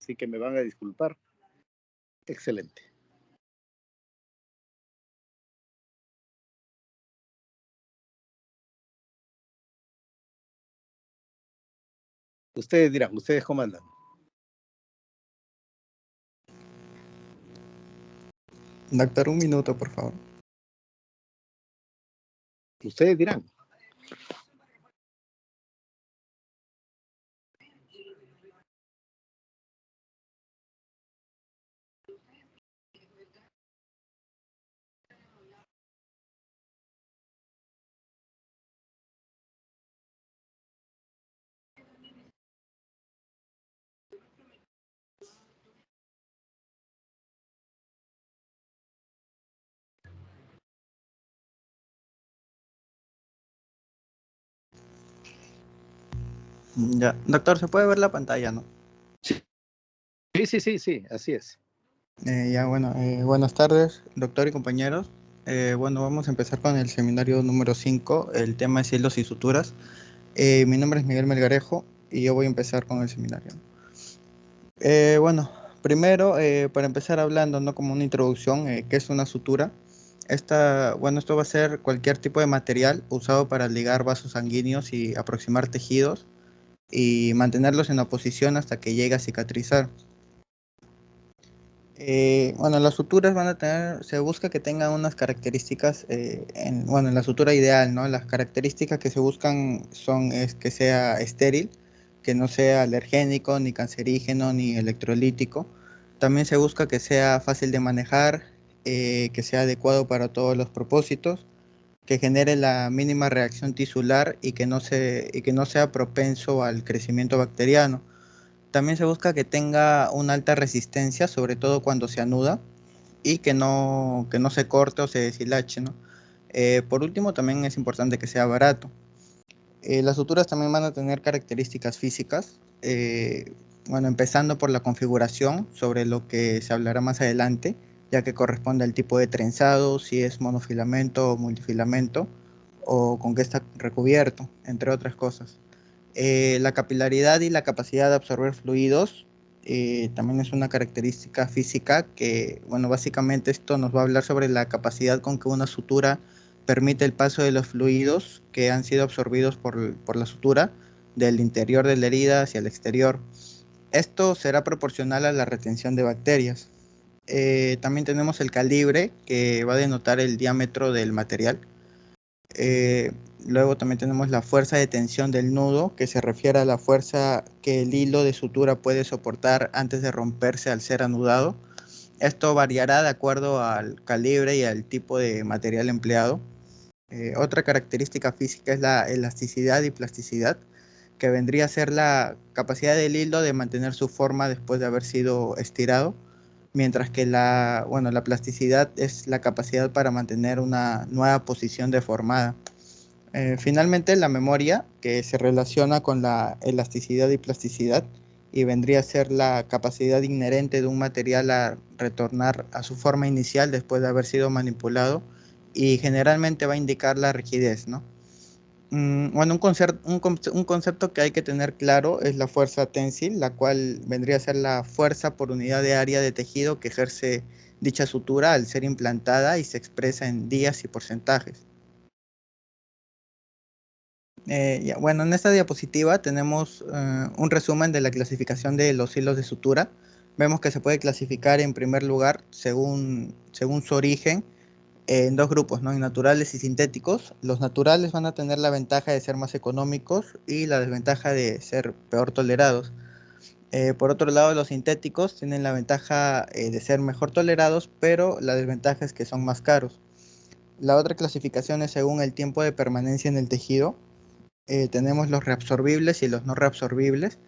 así que me van a disculpar. Excelente. Ustedes dirán, ustedes comandan. Doctor, un minuto, por favor. Ustedes dirán. Ya, doctor, ¿se puede ver la pantalla, no? Sí, así es. Buenas tardes, doctor y compañeros. Vamos a empezar con el seminario número 5. El tema es hilos y suturas. Mi nombre es Miguel Melgarejo y yo voy a empezar con el seminario. Primero, para empezar hablando, ¿no? Como una introducción, ¿qué es una sutura? Esto va a ser cualquier tipo de material usado para ligar vasos sanguíneos y aproximar tejidos y mantenerlos en la posición hasta que llegue a cicatrizar. Las suturas se busca que tengan unas características, en la sutura ideal, ¿no? Las características que se buscan es que sea estéril, que no sea alergénico, ni cancerígeno, ni electrolítico. También se busca que sea fácil de manejar, que sea adecuado para todos los propósitos, que genere la mínima reacción tisular y que no sea propenso al crecimiento bacteriano. También se busca que tenga una alta resistencia, sobre todo cuando se anuda, y que no se corte o se deshilache, ¿no? Por último, también es importante que sea barato. Las suturas también van a tener características físicas, empezando por la configuración, sobre lo que se hablará más adelante, ya que corresponde al tipo de trenzado, si es monofilamento o multifilamento, o con qué está recubierto, entre otras cosas. La capilaridad y la capacidad de absorber fluidos también es una característica física que, básicamente esto nos va a hablar sobre la capacidad con que una sutura permite el paso de los fluidos que han sido absorbidos por la sutura del interior de la herida hacia el exterior. Esto será proporcional a la retención de bacterias. También tenemos el calibre, que va a denotar el diámetro del material. Luego también tenemos la fuerza de tensión del nudo, que se refiere a la fuerza que el hilo de sutura puede soportar antes de romperse al ser anudado. Esto variará de acuerdo al calibre y al tipo de material empleado. Otra característica física es la elasticidad y plasticidad, que vendría a ser la capacidad del hilo de mantener su forma después de haber sido estirado, mientras que la plasticidad es la capacidad para mantener una nueva posición deformada. Finalmente, la memoria, que se relaciona con la elasticidad y plasticidad, y vendría a ser la capacidad inherente de un material a retornar a su forma inicial después de haber sido manipulado, y generalmente va a indicar la rigidez, ¿no? Un concepto que hay que tener claro es la fuerza tensil, la cual vendría a ser la fuerza por unidad de área de tejido que ejerce dicha sutura al ser implantada y se expresa en días y porcentajes. En esta diapositiva tenemos un resumen de la clasificación de los hilos de sutura. Vemos que se puede clasificar en primer lugar según su origen en dos grupos, ¿no? En naturales y sintéticos. Los naturales van a tener la ventaja de ser más económicos y la desventaja de ser peor tolerados. Por otro lado, los sintéticos tienen la ventaja de ser mejor tolerados, pero la desventaja es que son más caros. La otra clasificación es según el tiempo de permanencia en el tejido. Tenemos los reabsorbibles y los no reabsorbibles.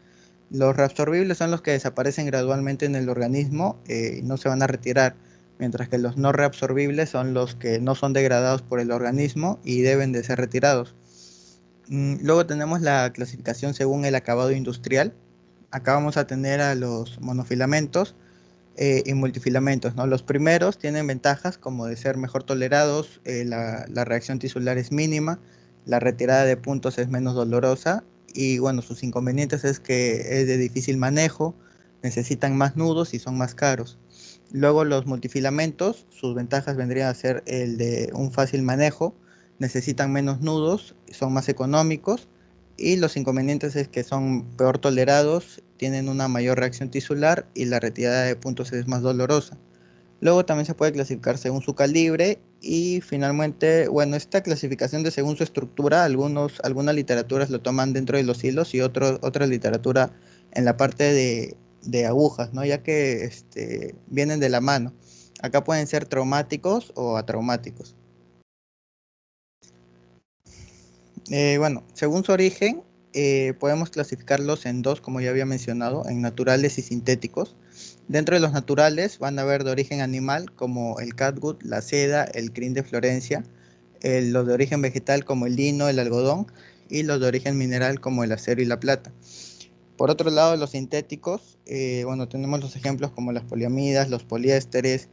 Los reabsorbibles son los que desaparecen gradualmente en el organismo y no se van a retirar, mientras que los no reabsorbibles son los que no son degradados por el organismo y deben de ser retirados. Luego tenemos la clasificación según el acabado industrial. Acá vamos a tener a los monofilamentos y multifilamentos, ¿no? Los primeros tienen ventajas como de ser mejor tolerados, la reacción tisular es mínima, la retirada de puntos es menos dolorosa y sus inconvenientes es que es de difícil manejo, necesitan más nudos y son más caros. Luego los multifilamentos, sus ventajas vendrían a ser el de un fácil manejo, necesitan menos nudos, son más económicos, y los inconvenientes es que son peor tolerados, tienen una mayor reacción tisular y la retirada de puntos es más dolorosa. Luego también se puede clasificar según su calibre y finalmente, bueno, esta clasificación de según su estructura, algunas literaturas lo toman dentro de los hilos y otra literatura en la parte de agujas, ¿no? Ya que vienen de la mano. Acá pueden ser traumáticos o atraumáticos. Bueno, según su origen, podemos clasificarlos en dos, como ya había mencionado, en naturales y sintéticos. Dentro de los naturales van a haber de origen animal, como el catgut, la seda, el crin de Florencia, los de origen vegetal, como el lino, el algodón, y los de origen mineral, como el acero y la plata. Por otro lado, los sintéticos, bueno, tenemos los ejemplos como las poliamidas, los poliésteres,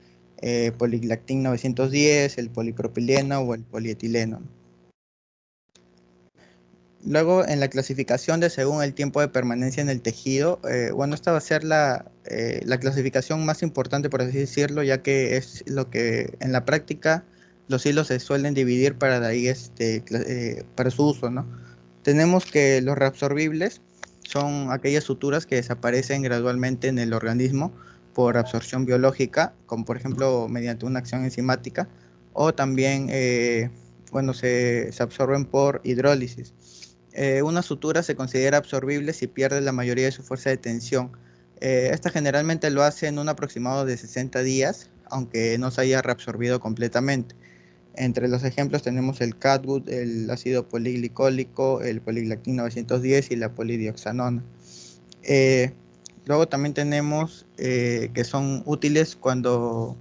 poliglactin 910, el polipropileno o el polietileno. Luego, en la clasificación de según el tiempo de permanencia en el tejido, bueno, esta va a ser la clasificación más importante, por así decirlo, ya que es lo que en la práctica los hilos se suelen dividir para de ahí para su uso, ¿no? Tenemos que los reabsorbibles son aquellas suturas que desaparecen gradualmente en el organismo por absorción biológica, como por ejemplo mediante una acción enzimática, o también, bueno, se absorben por hidrólisis. Una sutura se considera absorbible si pierde la mayoría de su fuerza de tensión. Esta generalmente lo hace en un aproximado de 60 días, aunque no se haya reabsorbido completamente. Entre los ejemplos tenemos el catgut, el ácido poliglicólico, el poliglactin 910 y la polidioxanona. Luego también tenemos que son útiles cuando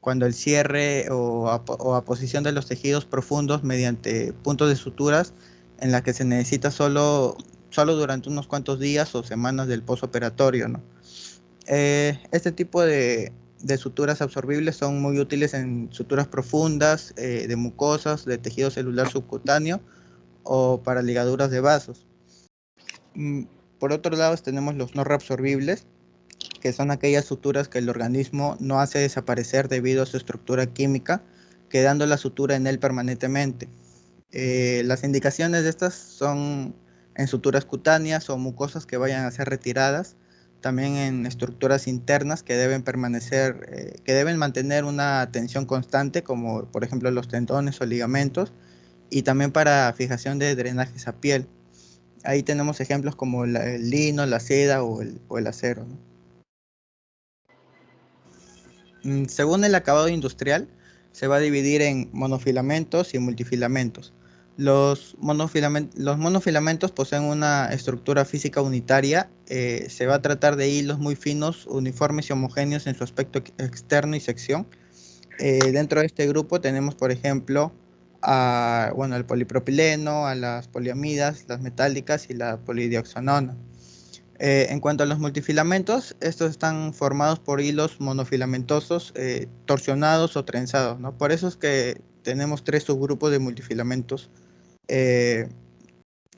el cierre o aposición de los tejidos profundos mediante puntos de suturas en la que se necesita solo durante unos cuantos días o semanas del posoperatorio, ¿no? Este tipo de suturas absorbibles son muy útiles en suturas profundas, de mucosas, de tejido celular subcutáneo o para ligaduras de vasos. Por otro lado tenemos los no reabsorbibles, que son aquellas suturas que el organismo no hace desaparecer debido a su estructura química, quedando la sutura en él permanentemente. Las indicaciones de estas son en suturas cutáneas o mucosas que vayan a ser retiradas, también en estructuras internas que deben permanecer, que deben mantener una tensión constante, como por ejemplo los tendones o ligamentos, y también para fijación de drenajes a piel. Ahí tenemos ejemplos como el lino, la seda o el acero, ¿no? Según el acabado industrial, se va a dividir en monofilamentos y multifilamentos. Los monofilamentos poseen una estructura física unitaria. Se va a tratar de hilos muy finos, uniformes y homogéneos en su aspecto externo y sección. Dentro de este grupo tenemos, por ejemplo, bueno, el polipropileno, a las poliamidas, las metálicas y la polidioxanona. En cuanto a los multifilamentos, estos están formados por hilos monofilamentosos, torsionados o trenzados, ¿no? Por eso es que tenemos tres subgrupos de multifilamentos, eh,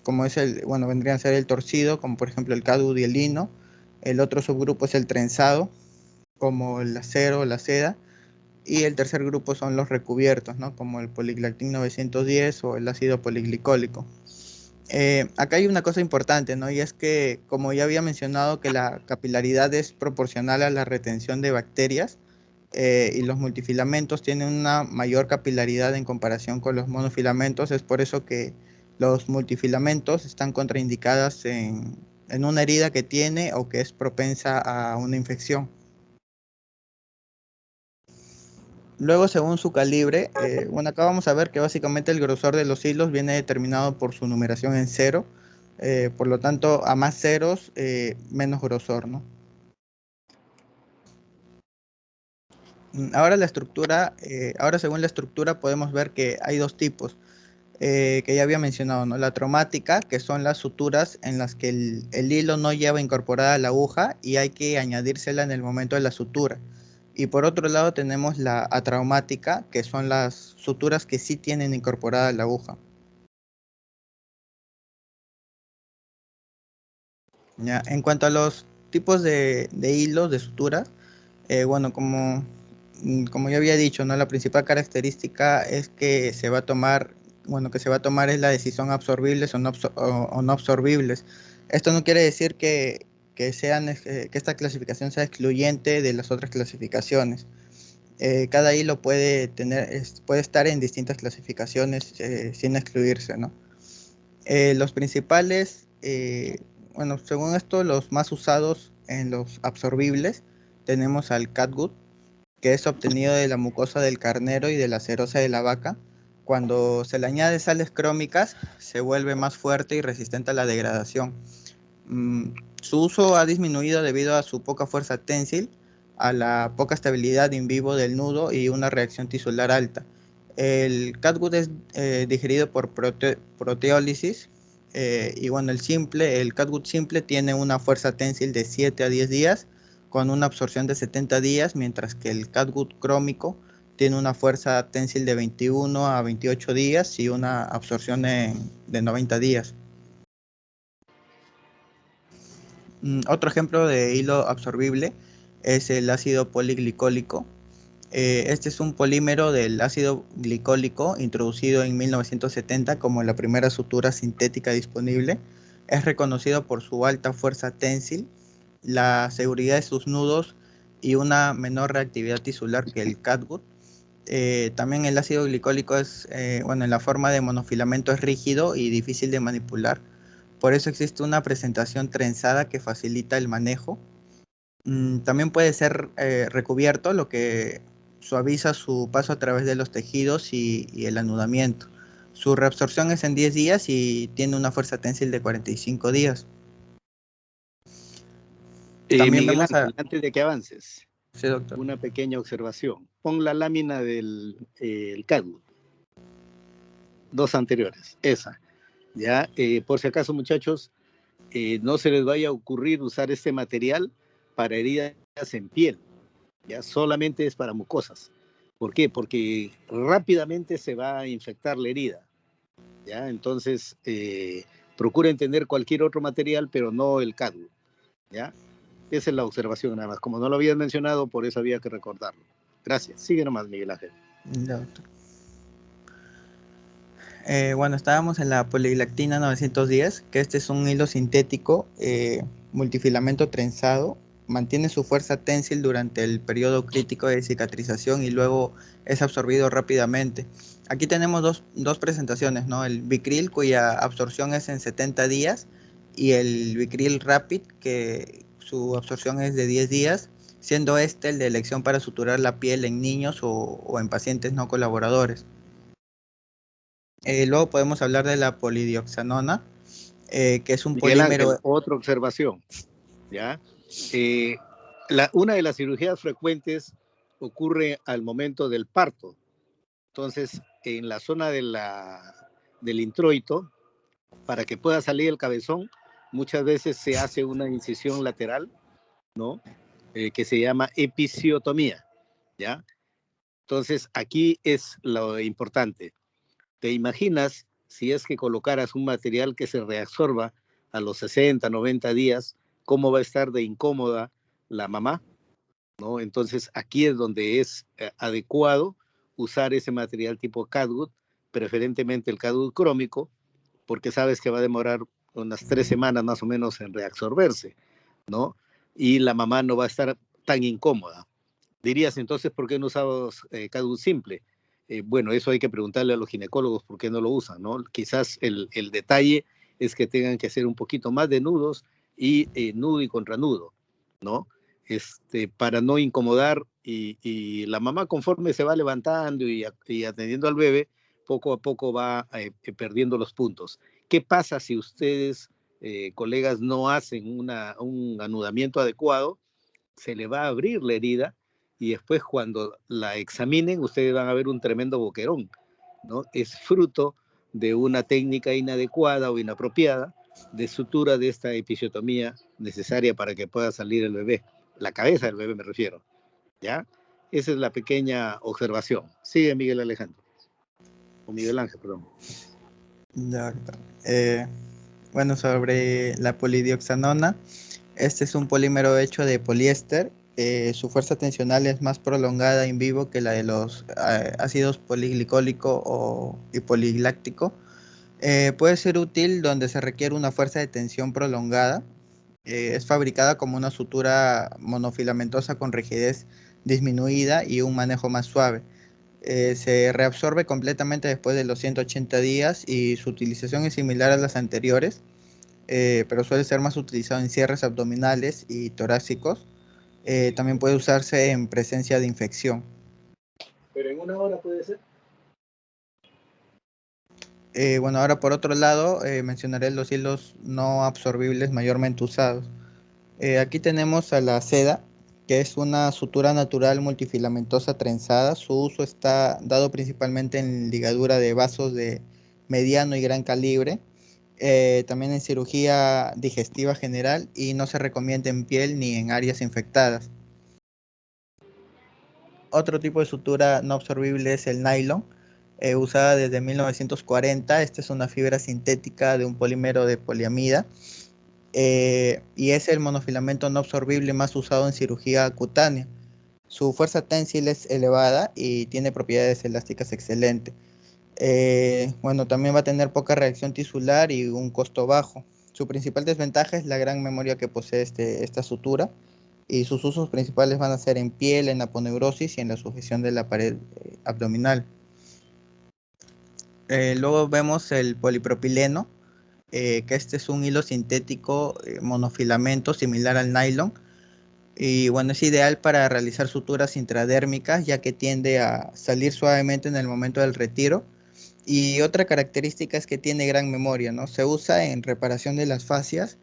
como es bueno, vendrían a ser el torcido, como por ejemplo el catgut y el lino. El otro subgrupo es el trenzado, como el acero o la seda. Y el tercer grupo son los recubiertos, ¿no? Como el poliglactin 910 o el ácido poliglicólico. Acá hay una cosa importante, ¿no? Y es que, como ya había mencionado, que la capilaridad es proporcional a la retención de bacterias, y los multifilamentos tienen una mayor capilaridad en comparación con los monofilamentos. Es por eso que los multifilamentos están contraindicadas en una herida que tiene o que es propensa a una infección. Luego, según su calibre, bueno, acá vamos a ver que básicamente el grosor de los hilos viene determinado por su numeración en cero. Por lo tanto, a más ceros, menos grosor, ¿no? Ahora la estructura, ahora según la estructura podemos ver que hay dos tipos, que ya había mencionado, ¿no? La traumática, que son las suturas en las que el hilo no lleva incorporada la aguja y hay que añadírsela en el momento de la sutura. Y por otro lado tenemos la atraumática, que son las suturas que sí tienen incorporada la aguja. Ya, en cuanto a los tipos de hilos de sutura, bueno, como ya había dicho, ¿no? La principal característica es que se va a tomar, es la decisión absorbibles o no absorbibles. Esto no quiere decir que esta clasificación sea excluyente de las otras clasificaciones. Cada hilo puede estar en distintas clasificaciones sin excluirse, ¿no? Los principales, según esto, los más usados en los absorbibles, tenemos al catgut, que es obtenido de la mucosa del carnero y de la serosa de la vaca. Cuando se le añade sales crómicas, se vuelve más fuerte y resistente a la degradación. Su uso ha disminuido debido a su poca fuerza ténsil, a la poca estabilidad in vivo del nudo y una reacción tisular alta. El catgut es digerido por proteólisis y bueno, el catgut simple tiene una fuerza ténsil de 7 a 10 días con una absorción de 70 días, mientras que el catgut crómico tiene una fuerza ténsil de 21 a 28 días y una absorción de 90 días. Otro ejemplo de hilo absorbible es el ácido poliglicólico. Este es un polímero del ácido glicólico introducido en 1970 como la primera sutura sintética disponible. Es reconocido por su alta fuerza ténsil, la seguridad de sus nudos y una menor reactividad tisular que el catgut. También el ácido glicólico en la forma de monofilamento es rígido y difícil de manipular. Por eso existe una presentación trenzada que facilita el manejo. También puede ser recubierto, lo que suaviza su paso a través de los tejidos y el anudamiento. Su reabsorción es en 10 días y tiene una fuerza ténsil de 45 días. También Miguel vemos Ángel, antes de que avances, Sí, doctor. una pequeña observación. Pon la lámina del el catgut, dos anteriores, esa. Ya, por si acaso, muchachos, no se les vaya a ocurrir usar este material para heridas en piel, ya solamente es para mucosas. ¿Por qué? Porque rápidamente se va a infectar la herida, ya. Entonces, procuren tener cualquier otro material, pero no el catgut, ya. Esa es la observación nada más. Como no lo habías mencionado, por eso había que recordarlo. Gracias. Sigue nomás, Miguel Ángel. Ya, doctor. Estábamos en la polilactina 910, que este es un hilo sintético multifilamento trenzado, mantiene su fuerza ténsil durante el periodo crítico de cicatrización y luego es absorbido rápidamente. Aquí tenemos dos presentaciones, ¿no? El Vicryl, cuya absorción es en 70 días, y el Vicryl Rapid, que su absorción es de 10 días, siendo este el de elección para suturar la piel en niños o en pacientes no colaboradores. Luego podemos hablar de la polidioxanona, que es un Miguel polímero. Ángel, otra observación, ¿ya? Una de las cirugías frecuentes ocurre al momento del parto. Entonces, en la zona del introito, para que pueda salir el cabezón, muchas veces se hace una incisión lateral, ¿no? Que se llama episiotomía, ¿ya? Entonces, aquí es lo importante. ¿Te imaginas si es que colocaras un material que se reabsorba a los 60, 90 días, cómo va a estar de incómoda la mamá? ¿No? Entonces, aquí es donde es adecuado usar ese material tipo catgut, preferentemente el catgut crómico, porque sabes que va a demorar unas 3 semanas más o menos en reabsorberse, ¿no? Y la mamá no va a estar tan incómoda. Dirías, entonces, ¿por qué no usamos catgut simple? Bueno, eso hay que preguntarle a los ginecólogos por qué no lo usan, ¿no? Quizás el detalle es que tengan que hacer un poquito más de nudos y nudo y contranudo, ¿no? Para no incomodar y la mamá conforme se va levantando y atendiendo al bebé, poco a poco va perdiendo los puntos. ¿Qué pasa si ustedes, colegas, no hacen un anudamiento adecuado? Se le va a abrir la herida y después cuando la examinen ustedes van a ver un tremendo boquerón, ¿no? Es fruto de una técnica inadecuada o inapropiada de sutura de esta episiotomía necesaria para que pueda salir el bebé, la cabeza del bebé me refiero, ¿ya? Esa es la pequeña observación. Sigue Miguel Alejandro, o Miguel Ángel, perdón. Ya, sobre la polidioxanona, Este es un polímero hecho de poliéster. Su fuerza tensional es más prolongada en vivo que la de los ácidos poliglicólico y poligláctico. Puede ser útil donde se requiere una fuerza de tensión prolongada. Es fabricada como una sutura monofilamentosa con rigidez disminuida y un manejo más suave. Se reabsorbe completamente después de los 180 días y su utilización es similar a las anteriores, pero suele ser más utilizado en cierres abdominales y torácicos. También puede usarse en presencia de infección. Pero en una hora puede ser. Bueno, ahora por otro lado, mencionaré los hilos no absorbibles mayormente usados. Aquí tenemos a la seda, que es una sutura natural multifilamentosa trenzada. Su uso está dado principalmente en ligadura de vasos de mediano y gran calibre, también en cirugía digestiva general, y no se recomienda en piel ni en áreas infectadas. Otro tipo de sutura no absorbible es el nylon, usada desde 1940. Esta es una fibra sintética de un polímero de poliamida, y es el monofilamento no absorbible más usado en cirugía cutánea. Su fuerza ténsil es elevada y tiene propiedades elásticas excelentes. Bueno, también va a tener poca reacción tisular y un costo bajo. Su principal desventaja es la gran memoria que posee esta sutura, y sus usos principales van a ser en piel, en aponeurosis y en la sujeción de la pared abdominal. Luego vemos el polipropileno, que este es un hilo sintético monofilamento similar al nylon, y bueno, es ideal para realizar suturas intradérmicas, ya que tiende a salir suavemente en el momento del retiro. Y otra característica es que tiene gran memoria, ¿no? Se usa en reparación de las fascias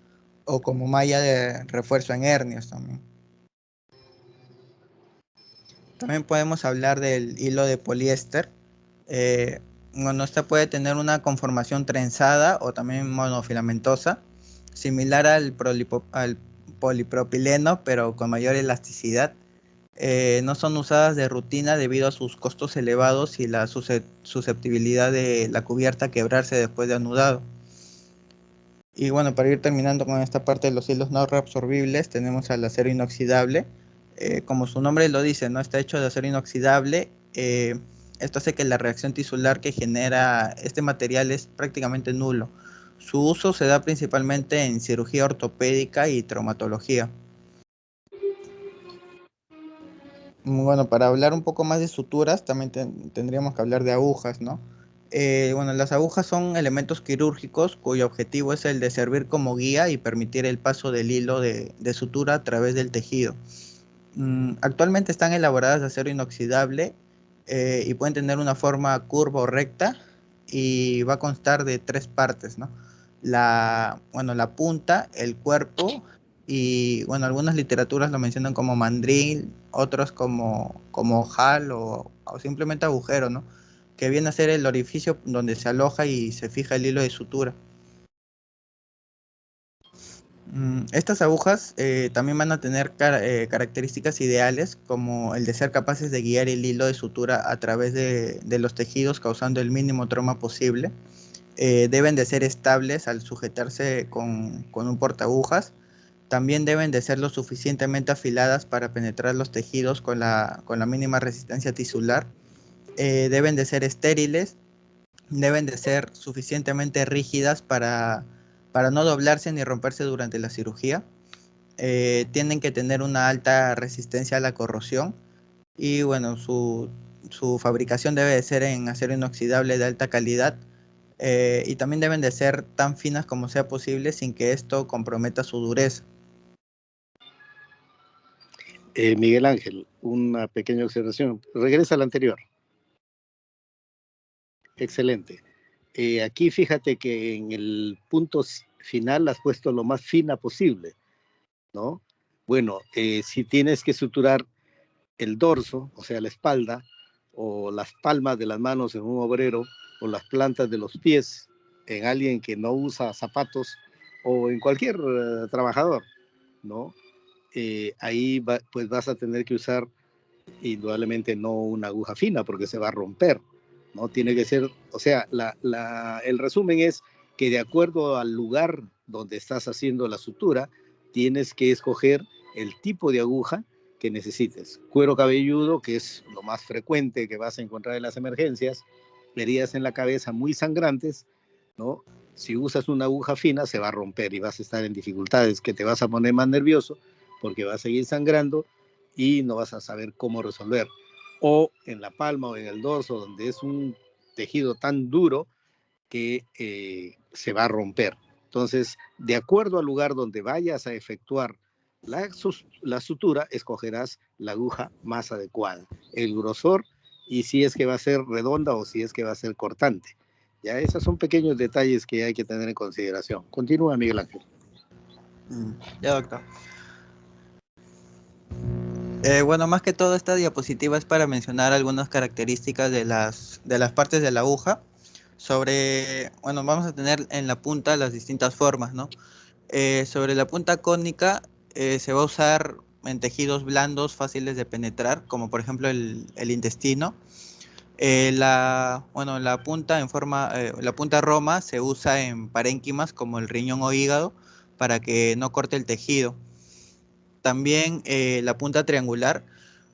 o como malla de refuerzo en hernias también. También podemos hablar del hilo de poliéster. Eh, bueno, esta puede tener una conformación trenzada o también monofilamentosa, similar al polipropileno, pero con mayor elasticidad. No son usadas de rutina debido a sus costos elevados y la susceptibilidad de la cubierta a quebrarse después de anudado. Y bueno, para ir terminando con esta parte de los hilos no reabsorbibles, tenemos al acero inoxidable. Como su nombre lo dice, ¿no? Está hecho de acero inoxidable. Esto hace que la reacción tisular que genera este material es prácticamente nulo. Su uso se da principalmente en cirugía ortopédica y traumatología. Bueno, para hablar un poco más de suturas, también tendríamos que hablar de agujas, ¿no? Bueno, las agujas son elementos quirúrgicos cuyo objetivo es el de servir como guía y permitir el paso del hilo de sutura a través del tejido. Actualmente están elaboradas de acero inoxidable, y pueden tener una forma curva o recta, y va a constar de tres partes, ¿no? Bueno, la punta, el cuerpo y, bueno, algunas literaturas lo mencionan como mandril, otros como ojal o simplemente agujero, ¿no? Que viene a ser el orificio donde se aloja y se fija el hilo de sutura. Estas agujas también van a tener características ideales, como el de ser capaces de guiar el hilo de sutura a través de los tejidos, causando el mínimo trauma posible. Deben de ser estables al sujetarse con un portaagujas. También deben de ser lo suficientemente afiladas para penetrar los tejidos con la mínima resistencia tisular. Deben de ser estériles. Deben de ser suficientemente rígidas para no doblarse ni romperse durante la cirugía. Tienen que tener una alta resistencia a la corrosión, y bueno, su fabricación debe de ser en acero inoxidable de alta calidad, y también deben de ser tan finas como sea posible sin que esto comprometa su dureza. Miguel Ángel, una pequeña observación. Regresa al anterior. Excelente. Aquí fíjate que en el punto final has puesto lo más fina posible, ¿no? Bueno, si tienes que suturar el dorso, o sea, la espalda, o las palmas de las manos en un obrero, o las plantas de los pies en alguien que no usa zapatos, o en cualquier trabajador, ¿no? Pues vas a tener que usar indudablemente no una aguja fina porque se va a romper, ¿no? Tiene que ser, o sea, el resumen es que de acuerdo al lugar donde estás haciendo la sutura, tienes que escoger el tipo de aguja que necesites. Cuero cabelludo, que es lo más frecuente que vas a encontrar en las emergencias, heridas en la cabeza muy sangrantes, ¿no? Si usas una aguja fina se va a romper y vas a estar en dificultades, que te vas a poner más nervioso porque va a seguir sangrando y no vas a saber cómo resolver. O en la palma o en el dorso, donde es un tejido tan duro que se va a romper. Entonces, de acuerdo al lugar donde vayas a efectuar la sutura, escogerás la aguja más adecuada, el grosor y si es que va a ser redonda o si es que va a ser cortante. Ya, esos son pequeños detalles que hay que tener en consideración. Continúa, Miguel Ángel. Ya, doctor. Bueno, más que todo esta diapositiva es para mencionar algunas características de las partes de la aguja. Bueno, vamos a tener en la punta las distintas formas, ¿no? Sobre la punta cónica se va a usar en tejidos blandos fáciles de penetrar, como por ejemplo el intestino. Bueno, la punta roma se usa en parénquimas como el riñón o hígado para que no corte el tejido. También la punta triangular,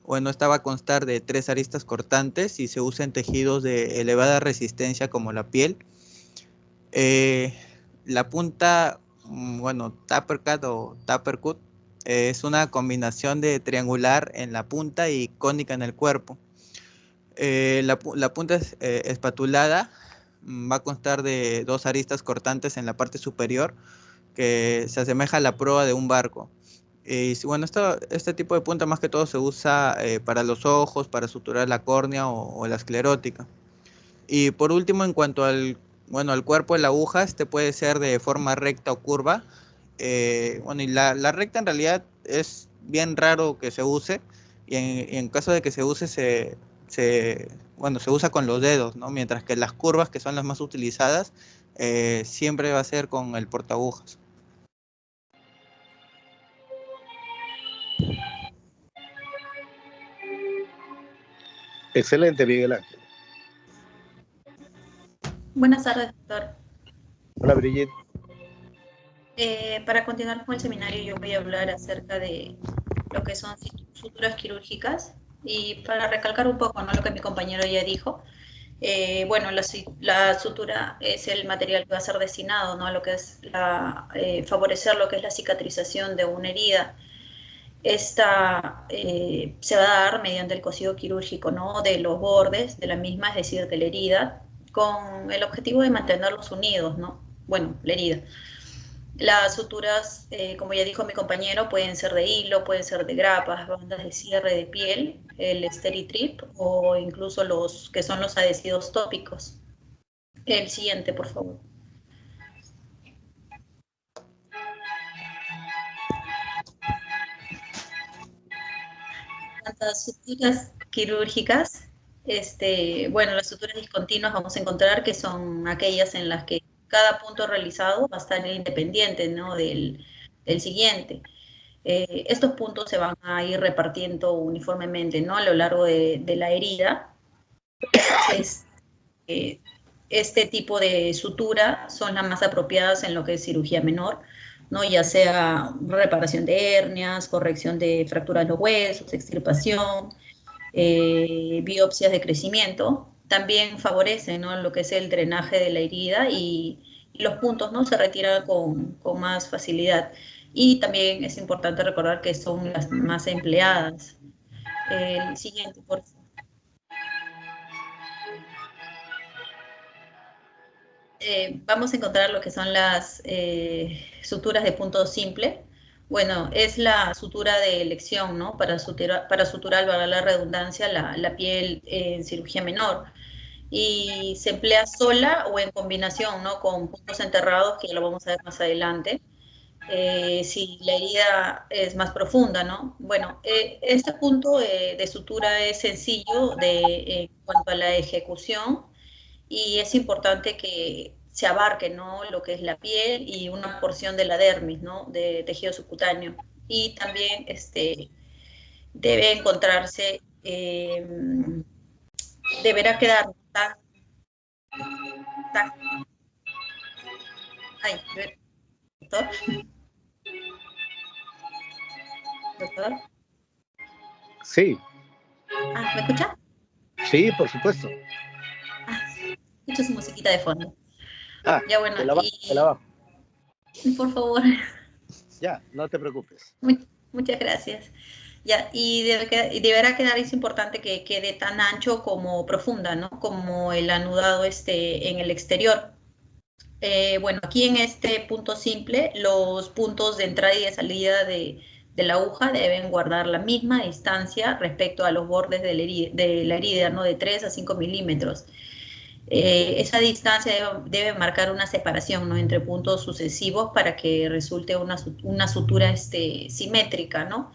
bueno, esta va a constar de 3 aristas cortantes y se usa en tejidos de elevada resistencia como la piel. La punta, bueno, taper cut o taper cut, es una combinación de triangular en la punta y cónica en el cuerpo. La punta espatulada va a constar de 2 aristas cortantes en la parte superior que se asemeja a la proa de un barco. Y bueno, este tipo de punta más que todo se usa para los ojos, para suturar la córnea o la esclerótica. Y por último, en cuanto al cuerpo de la aguja, este puede ser de forma recta o curva. Bueno, y la recta en realidad es bien raro que se use, y en caso de que se use, bueno, se usa con los dedos, ¿no? Mientras que las curvas, que son las más utilizadas, siempre va a ser con el portaagujas. Excelente, Miguel Ángel. Buenas tardes, doctor. Hola, Brigitte. Para continuar con el seminario, yo voy a hablar acerca de lo que son suturas quirúrgicas y para recalcar un poco, ¿no?, lo que mi compañero ya dijo. Bueno, la sutura es el material que va a ser destinado, ¿no?, a lo que es favorecer lo que es la cicatrización de una herida. Esta se va a dar mediante el cosido quirúrgico, ¿no?, de los bordes de la misma, es decir, de la herida, con el objetivo de mantenerlos unidos, ¿no? Bueno, la herida. Las suturas, como ya dijo mi compañero, pueden ser de hilo, pueden ser de grapas, bandas de cierre de piel, el Steri-Trip o incluso los que son los adhesivos tópicos. El siguiente, por favor. Las suturas quirúrgicas, bueno, las suturas discontinuas vamos a encontrar que son aquellas en las que cada punto realizado va a estar independiente, ¿no?, del siguiente. Estos puntos se van a ir repartiendo uniformemente, ¿no?, a lo largo de la herida. Este tipo de sutura son las más apropiadas en lo que es cirugía menor, ¿no?, ya sea reparación de hernias, corrección de fracturas de los huesos, extirpación, biopsias de crecimiento. También favorecen, ¿no?, lo que es el drenaje de la herida y los puntos, ¿no?, se retiran con más facilidad. Y también es importante recordar que son las más empleadas. El siguiente, por favor. Vamos a encontrar lo que son las suturas de punto simple. Bueno, es la sutura de elección, ¿no?, para suturar, valga la redundancia, la piel en cirugía menor. Y se emplea sola o en combinación, ¿no?, con puntos enterrados, que ya lo vamos a ver más adelante. Si la herida es más profunda, ¿no? Bueno, este punto de sutura es sencillo en cuanto a la ejecución y es importante que se abarque, ¿no?, lo que es la piel y una porción de la dermis, ¿no?, de tejido subcutáneo. Y también debe encontrarse, deberá quedar tan, tan, ay, doctor. doctor. Sí, ¿Me escucha? sí, por supuesto. Escucho su musiquita de fondo. Ah, Ya bueno, te la bajo. por favor, Ya, no te preocupes. muchas gracias. Ya, y deberá quedar, es importante que quede tan ancho como profunda, ¿no? Como el anudado en el exterior. Bueno, aquí en este punto simple, los puntos de entrada y de salida de la aguja deben guardar la misma distancia respecto a los bordes de la herida, ¿no? De 3 a 5 milímetros. Esa distancia debe marcar una separación, ¿no? Entre puntos sucesivos para que resulte una sutura simétrica, ¿no?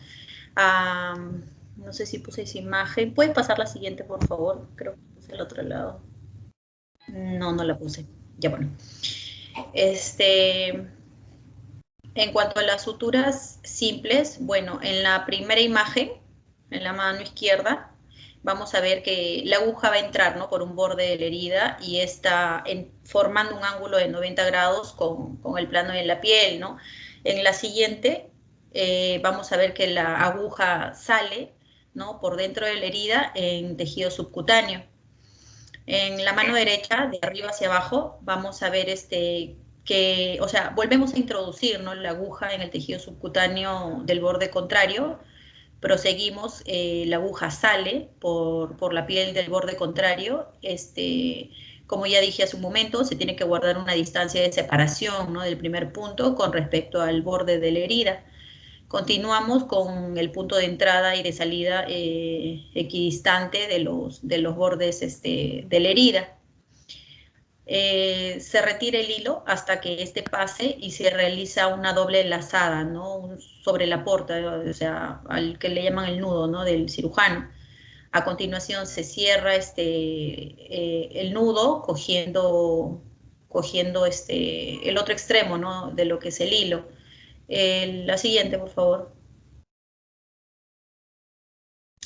No sé si puse esa imagen. ¿Puedes pasar la siguiente, por favor? Creo que puse el otro lado. No, no la puse. Ya bueno. En cuanto a las suturas simples, bueno, en la primera imagen, en la mano izquierda, vamos a ver que la aguja va a entrar, ¿no? Por un borde de la herida y está formando un ángulo de 90 grados con el plano de la piel, ¿no? En la siguiente, vamos a ver que la aguja sale, ¿no? Por dentro de la herida en tejido subcutáneo. En la mano derecha, de arriba hacia abajo, vamos a ver o sea, volvemos a introducir, ¿no? La aguja en el tejido subcutáneo del borde contrario, proseguimos, la aguja sale por la piel del borde contrario, como ya dije hace un momento, se tiene que guardar una distancia de separación, ¿no? Del primer punto con respecto al borde de la herida. Continuamos con el punto de entrada y de salida equidistante de los bordes de la herida. Se retira el hilo hasta que este pase y se realiza una doble enlazada, ¿no? Sobre la porta, o sea, al que le llaman el nudo, ¿no? Del cirujano. A continuación se cierra el nudo cogiendo el otro extremo, ¿no? De lo que es el hilo. La siguiente, por favor.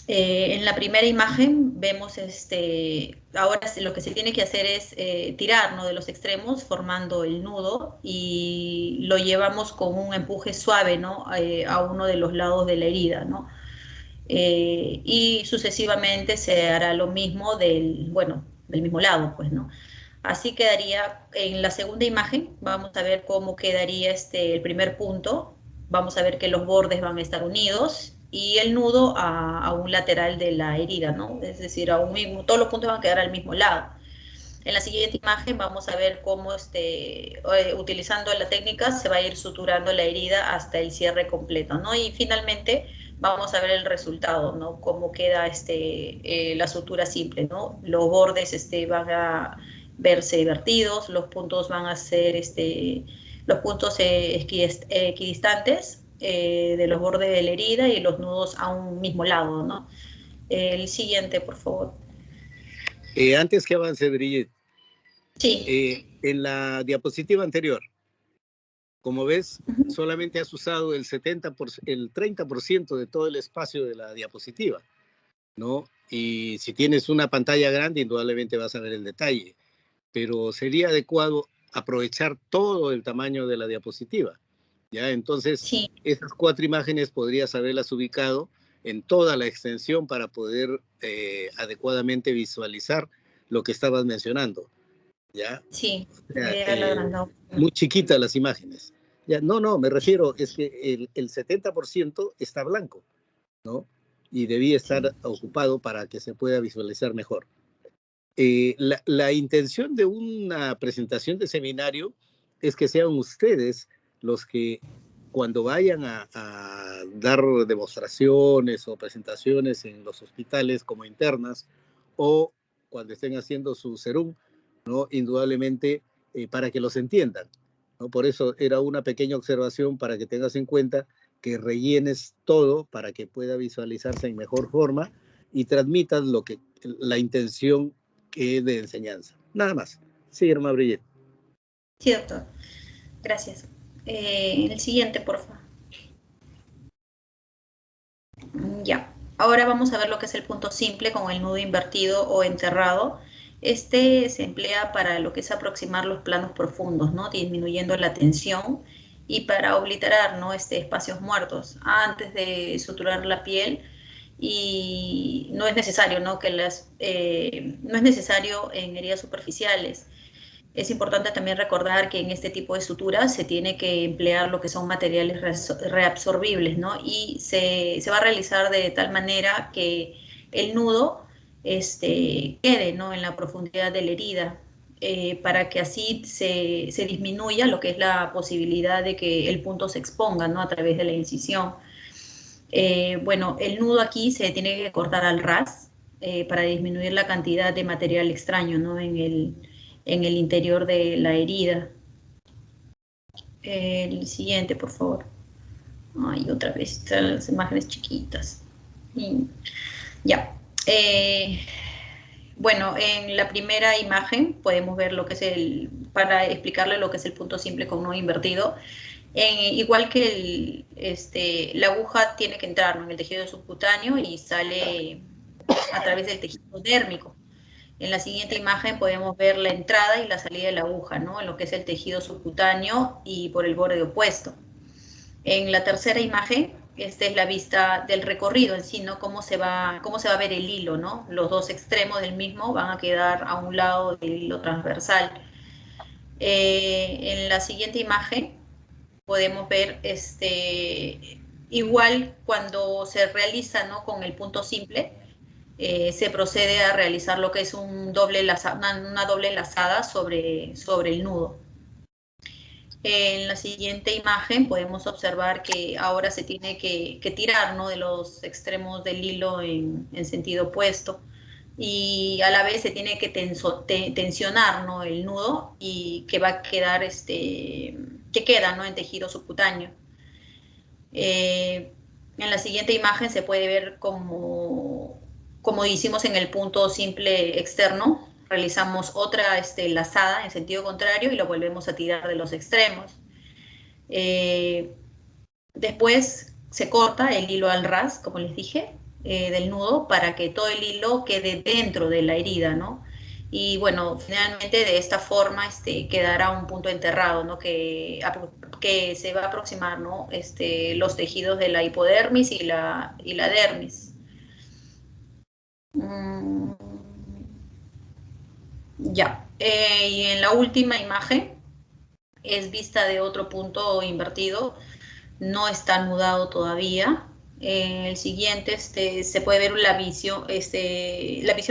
En la primera imagen vemos, ahora lo que se tiene que hacer es tirar, ¿no? De los extremos formando el nudo y lo llevamos con un empuje suave, ¿no? A uno de los lados de la herida, ¿no? Y sucesivamente se hará lo mismo del mismo lado, pues, ¿no? Así quedaría, en la segunda imagen, vamos a ver cómo quedaría el primer punto. Vamos a ver que los bordes van a estar unidos y el nudo a un lateral de la herida, ¿no? Es decir, todos los puntos van a quedar al mismo lado. En la siguiente imagen vamos a ver cómo, utilizando la técnica, se va a ir suturando la herida hasta el cierre completo, ¿no? Y finalmente vamos a ver el resultado, ¿no? Cómo queda la sutura simple, ¿no? Los bordes van a verse vertidos, los puntos van a ser los puntos equidistantes de los bordes de la herida y los nudos a un mismo lado, ¿no? El siguiente, por favor. Antes que avance, Brigitte, Sí. en la diapositiva anterior, como ves, solamente has usado el 30% de todo el espacio de la diapositiva, ¿no? Y si tienes una pantalla grande, indudablemente vas a ver el detalle, pero sería adecuado aprovechar todo el tamaño de la diapositiva, ¿ya? Entonces, Sí. esas 4 imágenes podrías haberlas ubicado en toda la extensión para poder adecuadamente visualizar lo que estabas mencionando, ¿ya? Sí, O sea, agrandado. muy chiquitas las imágenes. Ya, no, me refiero, es que el 70% está blanco, ¿no? Y debía estar ocupado para que se pueda visualizar mejor. La intención de una presentación de seminario es que sean ustedes los que cuando vayan a dar demostraciones o presentaciones en los hospitales como internas o cuando estén haciendo su serum, ¿no? Indudablemente para que los entiendan, ¿no? Por eso era una pequeña observación para que tengas en cuenta que rellenes todo para que pueda visualizarse en mejor forma y transmitas la intención que es de enseñanza. Nada más. Sí, hermana Brigitte. Sí, doctor. Gracias. El siguiente, por favor. Ya. Ahora vamos a ver lo que es el punto simple con el nudo invertido o enterrado. Este se emplea para lo que es aproximar los planos profundos, ¿no? Disminuyendo la tensión y para obliterar, ¿no? Espacios muertos antes de suturar la piel. Y no es necesario, ¿no? No es necesario en heridas superficiales. Es importante también recordar que en este tipo de suturas se tiene que emplear lo que son materiales reabsorbibles, ¿no? Y se va a realizar de tal manera que el nudo quede, ¿no? En la profundidad de la herida, para que así se disminuya lo que es la posibilidad de que el punto se exponga, ¿no? A través de la incisión. Bueno, el nudo aquí se tiene que cortar al ras, para disminuir la cantidad de material extraño, ¿no? En el interior de la herida. El siguiente, por favor. Ay, otra vez, están las imágenes chiquitas. Ya. Bueno, en la primera imagen podemos ver lo que es para explicarle lo que es el punto simple con nudo invertido. Igual que la aguja tiene que entrar, ¿no? En el tejido subcutáneo y sale a través del tejido dérmico. En la siguiente imagen podemos ver la entrada y la salida de la aguja, ¿no? En lo que es el tejido subcutáneo y por el borde opuesto. En la tercera imagen, esta es la vista del recorrido en sí, ¿no? Cómo se va a ver el hilo, ¿no? Los dos extremos del mismo van a quedar a un lado del hilo transversal. En la siguiente imagen podemos ver igual cuando se realiza, ¿no? Con el punto simple, se procede a realizar lo que es una doble lazada sobre el nudo. En la siguiente imagen podemos observar que ahora se tiene que tirar, ¿no? De los extremos del hilo en sentido opuesto, y a la vez se tiene que tensionar, ¿no? El nudo, y que va a quedar, que queda, ¿no? En tejido subcutáneo. En la siguiente imagen se puede ver como hicimos en el punto simple externo, realizamos otra lazada en sentido contrario y lo volvemos a tirar de los extremos. Después se corta el hilo al ras, como les dije, del nudo, para que todo el hilo quede dentro de la herida, ¿no? Y bueno, finalmente de esta forma quedará un punto enterrado, ¿no? Que se va a aproximar, ¿no? Los tejidos de la hipodermis y la dermis. Ya. Y en la última imagen es vista de otro punto invertido, no está anudado todavía. El siguiente se puede ver la visión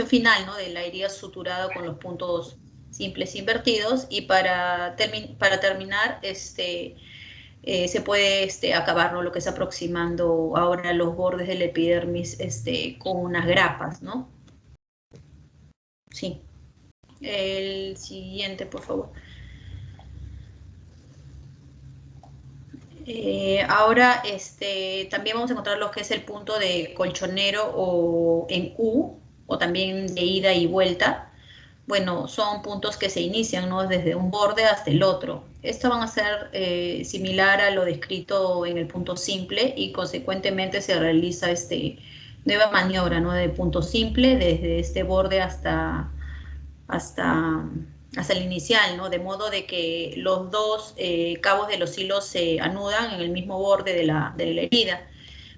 final, ¿no? De la herida suturada con los puntos simples invertidos. Y para terminar, se puede acabar, ¿no? Lo que es aproximando ahora los bordes del epidermis con unas grapas, ¿no? Sí. El siguiente, por favor. Ahora también vamos a encontrar lo que es el punto de colchonero o en U, o también de ida y vuelta. Bueno, son puntos que se inician, ¿no? Desde un borde hasta el otro. Esto van a ser similar a lo descrito en el punto simple, y consecuentemente se realiza nueva maniobra, ¿no? De punto simple desde este borde hasta el inicial, ¿no? De modo de que los dos cabos de los hilos se anudan en el mismo borde de la herida.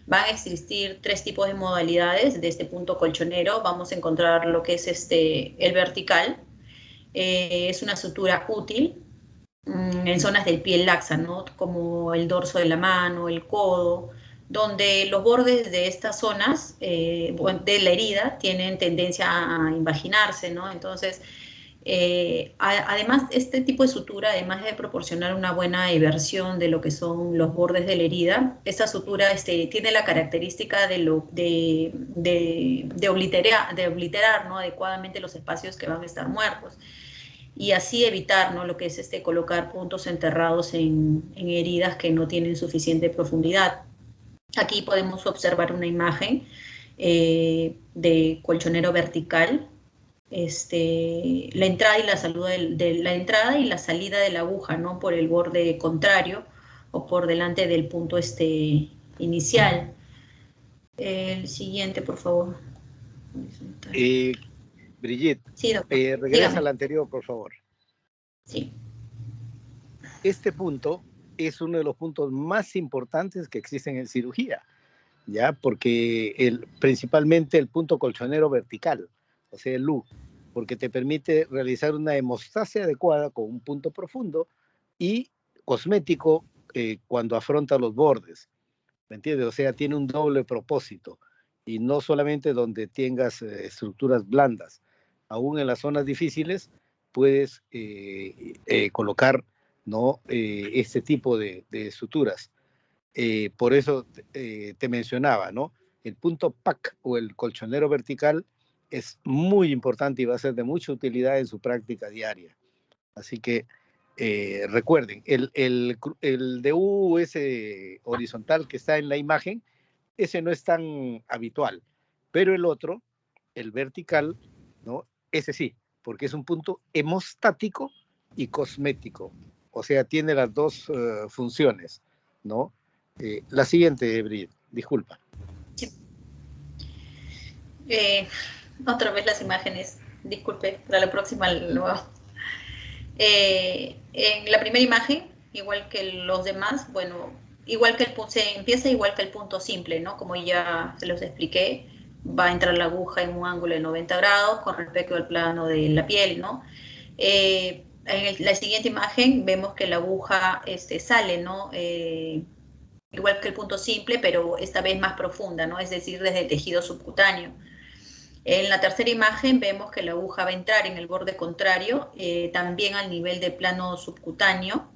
Van a existir tres tipos de modalidades de este punto colchonero. Vamos a encontrar lo que es el vertical. Es una sutura útil en zonas del pie laxa, ¿no? Como el dorso de la mano, el codo, donde los bordes de estas zonas de la herida tienen tendencia a invaginarse, ¿no? Entonces, además, este tipo de sutura, además de proporcionar una buena eversión de lo que son los bordes de la herida, esta sutura tiene la característica de obliterar, ¿no? Adecuadamente los espacios que van a estar muertos, y así evitar, ¿no? Lo que es colocar puntos enterrados en heridas que no tienen suficiente profundidad. Aquí podemos observar una imagen de colchonero vertical. La entrada y la entrada y la salida de la aguja, ¿no? Por el borde contrario o por delante del punto inicial. El siguiente, por favor. Brigitte, Sí, doctor. regresa Dígame. al anterior, por favor. Sí. Este punto es uno de los puntos más importantes que existen en cirugía, ¿ya? Porque principalmente el punto colchonero vertical, o sea, el U, porque te permite realizar una hemostasia adecuada con un punto profundo y cosmético cuando afronta los bordes, ¿me entiendes? O sea, tiene un doble propósito y no solamente donde tengas estructuras blandas, aún en las zonas difíciles puedes colocar, ¿no? Este tipo de suturas. Por eso te mencionaba, ¿no? El punto PAC o el colchonero vertical es muy importante y va a ser de mucha utilidad en su práctica diaria. Así que recuerden, el DU ese horizontal que está en la imagen, ese no es tan habitual, pero el otro, el vertical, ¿no? Ese sí, porque es un punto hemostático y cosmético. O sea, tiene las dos funciones, ¿no? La siguiente, Brid, disculpa. Sí. Otra vez las imágenes, disculpe, para la próxima lo hago. En la primera imagen, igual que los demás, bueno, igual que se empieza igual que el punto simple, ¿no? Como ya se los expliqué, va a entrar la aguja en un ángulo de 90 grados con respecto al plano de la piel, ¿no? En la siguiente imagen vemos que la aguja sale, ¿no? Igual que el punto simple, pero esta vez más profunda, ¿no? Es decir, desde el tejido subcutáneo. En la tercera imagen vemos que la aguja va a entrar en el borde contrario, también al nivel del plano subcutáneo.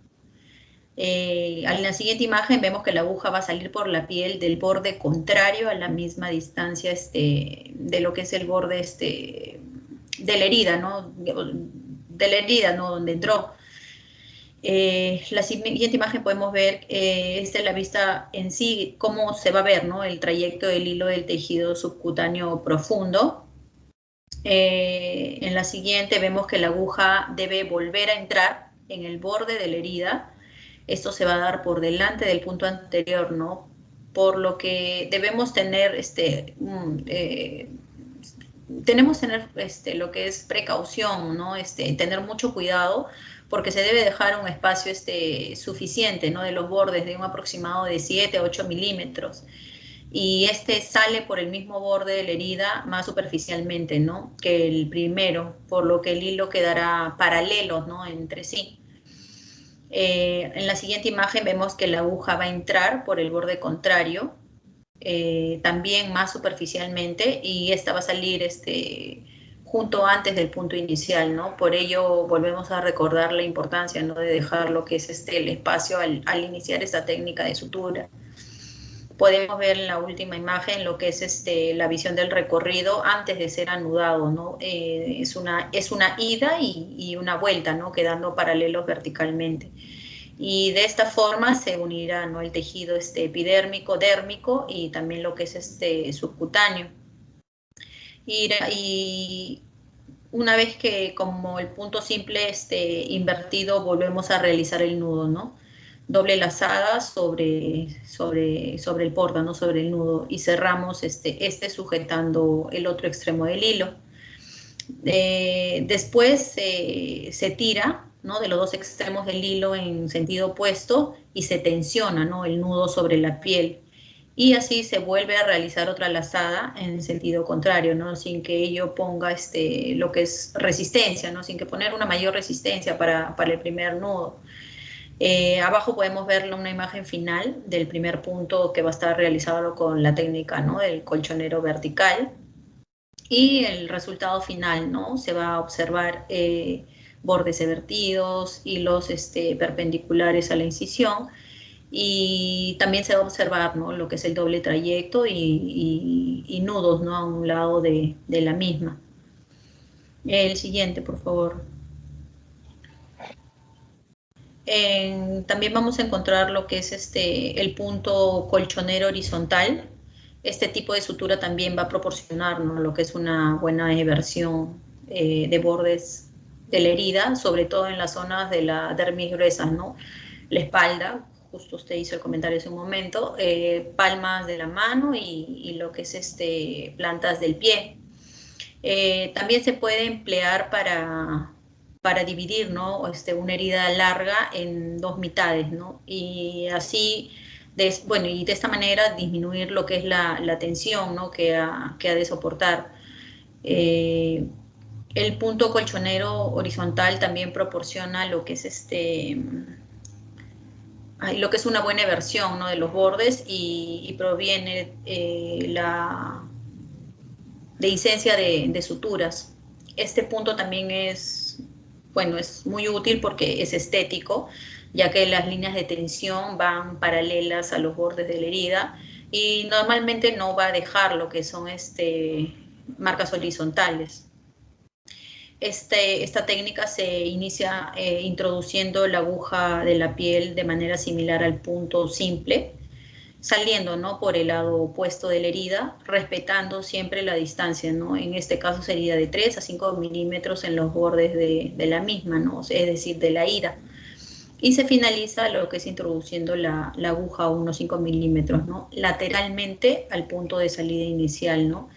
En la siguiente imagen vemos que la aguja va a salir por la piel del borde contrario a la misma distancia de lo que es el borde de la herida, ¿no? De la herida, ¿no? Donde entró. La siguiente imagen podemos ver, esta es la vista en sí, cómo se va a ver, ¿no? El trayecto del hilo del tejido subcutáneo profundo. En la siguiente vemos que la aguja debe volver a entrar en el borde de la herida. Esto se va a dar por delante del punto anterior, ¿no? Por lo que debemos tener tenemos que tener lo que es precaución, ¿no? Tener mucho cuidado porque se debe dejar un espacio suficiente, ¿no? De los bordes de un aproximado de 7 a 8 milímetros. Y sale por el mismo borde de la herida más superficialmente, ¿no? Que el primero, por lo que el hilo quedará paralelo, ¿no? Entre sí. En la siguiente imagen vemos que la aguja va a entrar por el borde contrario, también más superficialmente, y esta va a salir junto antes del punto inicial, ¿no? Por ello volvemos a recordar la importancia, ¿no? De dejar lo que es el espacio al iniciar esta técnica de sutura. Podemos ver en la última imagen lo que es la visión del recorrido antes de ser anudado, ¿no? Es una ida y una vuelta, ¿no? Quedando paralelos verticalmente. Y de esta forma se unirá, ¿no? El tejido epidérmico, dérmico y también lo que es subcutáneo. Y una vez que como el punto simple invertido, volvemos a realizar el nudo, ¿no? Doble lazada sobre el porta, ¿no? Sobre el nudo, y cerramos sujetando el otro extremo del hilo. Después se tira, ¿no? De los dos extremos del hilo en sentido opuesto y se tensiona, ¿no? El nudo sobre la piel. Y así se vuelve a realizar otra lazada en sentido contrario, ¿no? Sin que ello ponga lo que es resistencia, ¿no? Sin que poner una mayor resistencia para el primer nudo. Abajo podemos ver una imagen final del primer punto que va a estar realizado con la técnica, ¿no? Del colchonero vertical. Y el resultado final, ¿no? Se va a observar bordes evertidos, hilos perpendiculares a la incisión, y también se va a observar, ¿no? Lo que es el doble trayecto y nudos, ¿no? A un lado de la misma. El siguiente, por favor. También vamos a encontrar lo que es el punto colchonero horizontal. Este tipo de sutura también va a proporcionar, ¿no? Lo que es una buena eversión de bordes de la herida, sobre todo en las zonas de la dermis gruesa, ¿no? La espalda, justo usted hizo el comentario hace un momento, palmas de la mano y lo que es plantas del pie. También se puede emplear para dividir, ¿no? Una herida larga en dos mitades, ¿no? Y así, bueno, y de esta manera disminuir lo que es la tensión, ¿no? Que ha de soportar. El punto colchonero horizontal también proporciona lo que es lo que es una buena eversión, ¿no? De los bordes y proviene de licencia de suturas. Este punto también es, bueno, es muy útil porque es estético, ya que las líneas de tensión van paralelas a los bordes de la herida y normalmente no va a dejar lo que son marcas horizontales. Esta técnica se inicia introduciendo la aguja de la piel de manera similar al punto simple, saliendo, ¿no? Por el lado opuesto de la herida, respetando siempre la distancia, ¿no? En este caso sería de 3 a 5 milímetros en los bordes de la misma, ¿no? Es decir, de la herida. Y se finaliza lo que es introduciendo la aguja a unos 5 milímetros, ¿no? Lateralmente al punto de salida inicial, ¿no?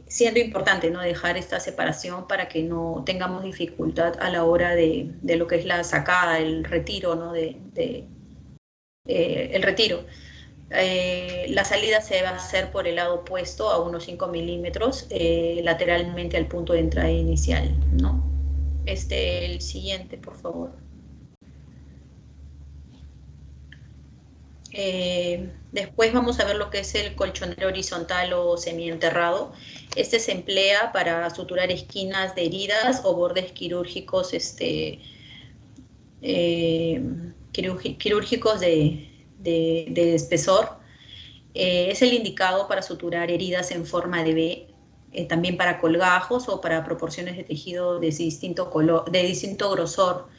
Siendo importante, ¿no? Dejar esta separación para que no tengamos dificultad a la hora de lo que es la sacada, el retiro, ¿no? El retiro. La salida se va a hacer por el lado opuesto a unos 5 milímetros, lateralmente al punto de entrada inicial, ¿no? El siguiente, por favor. Después vamos a ver lo que es el colchonero horizontal o semienterrado. Se emplea para suturar esquinas de heridas o bordes quirúrgicos, quirúrgicos de espesor. Es el indicado para suturar heridas en forma de V, también para colgajos o para proporciones de tejido de distinto color, de distinto grosor.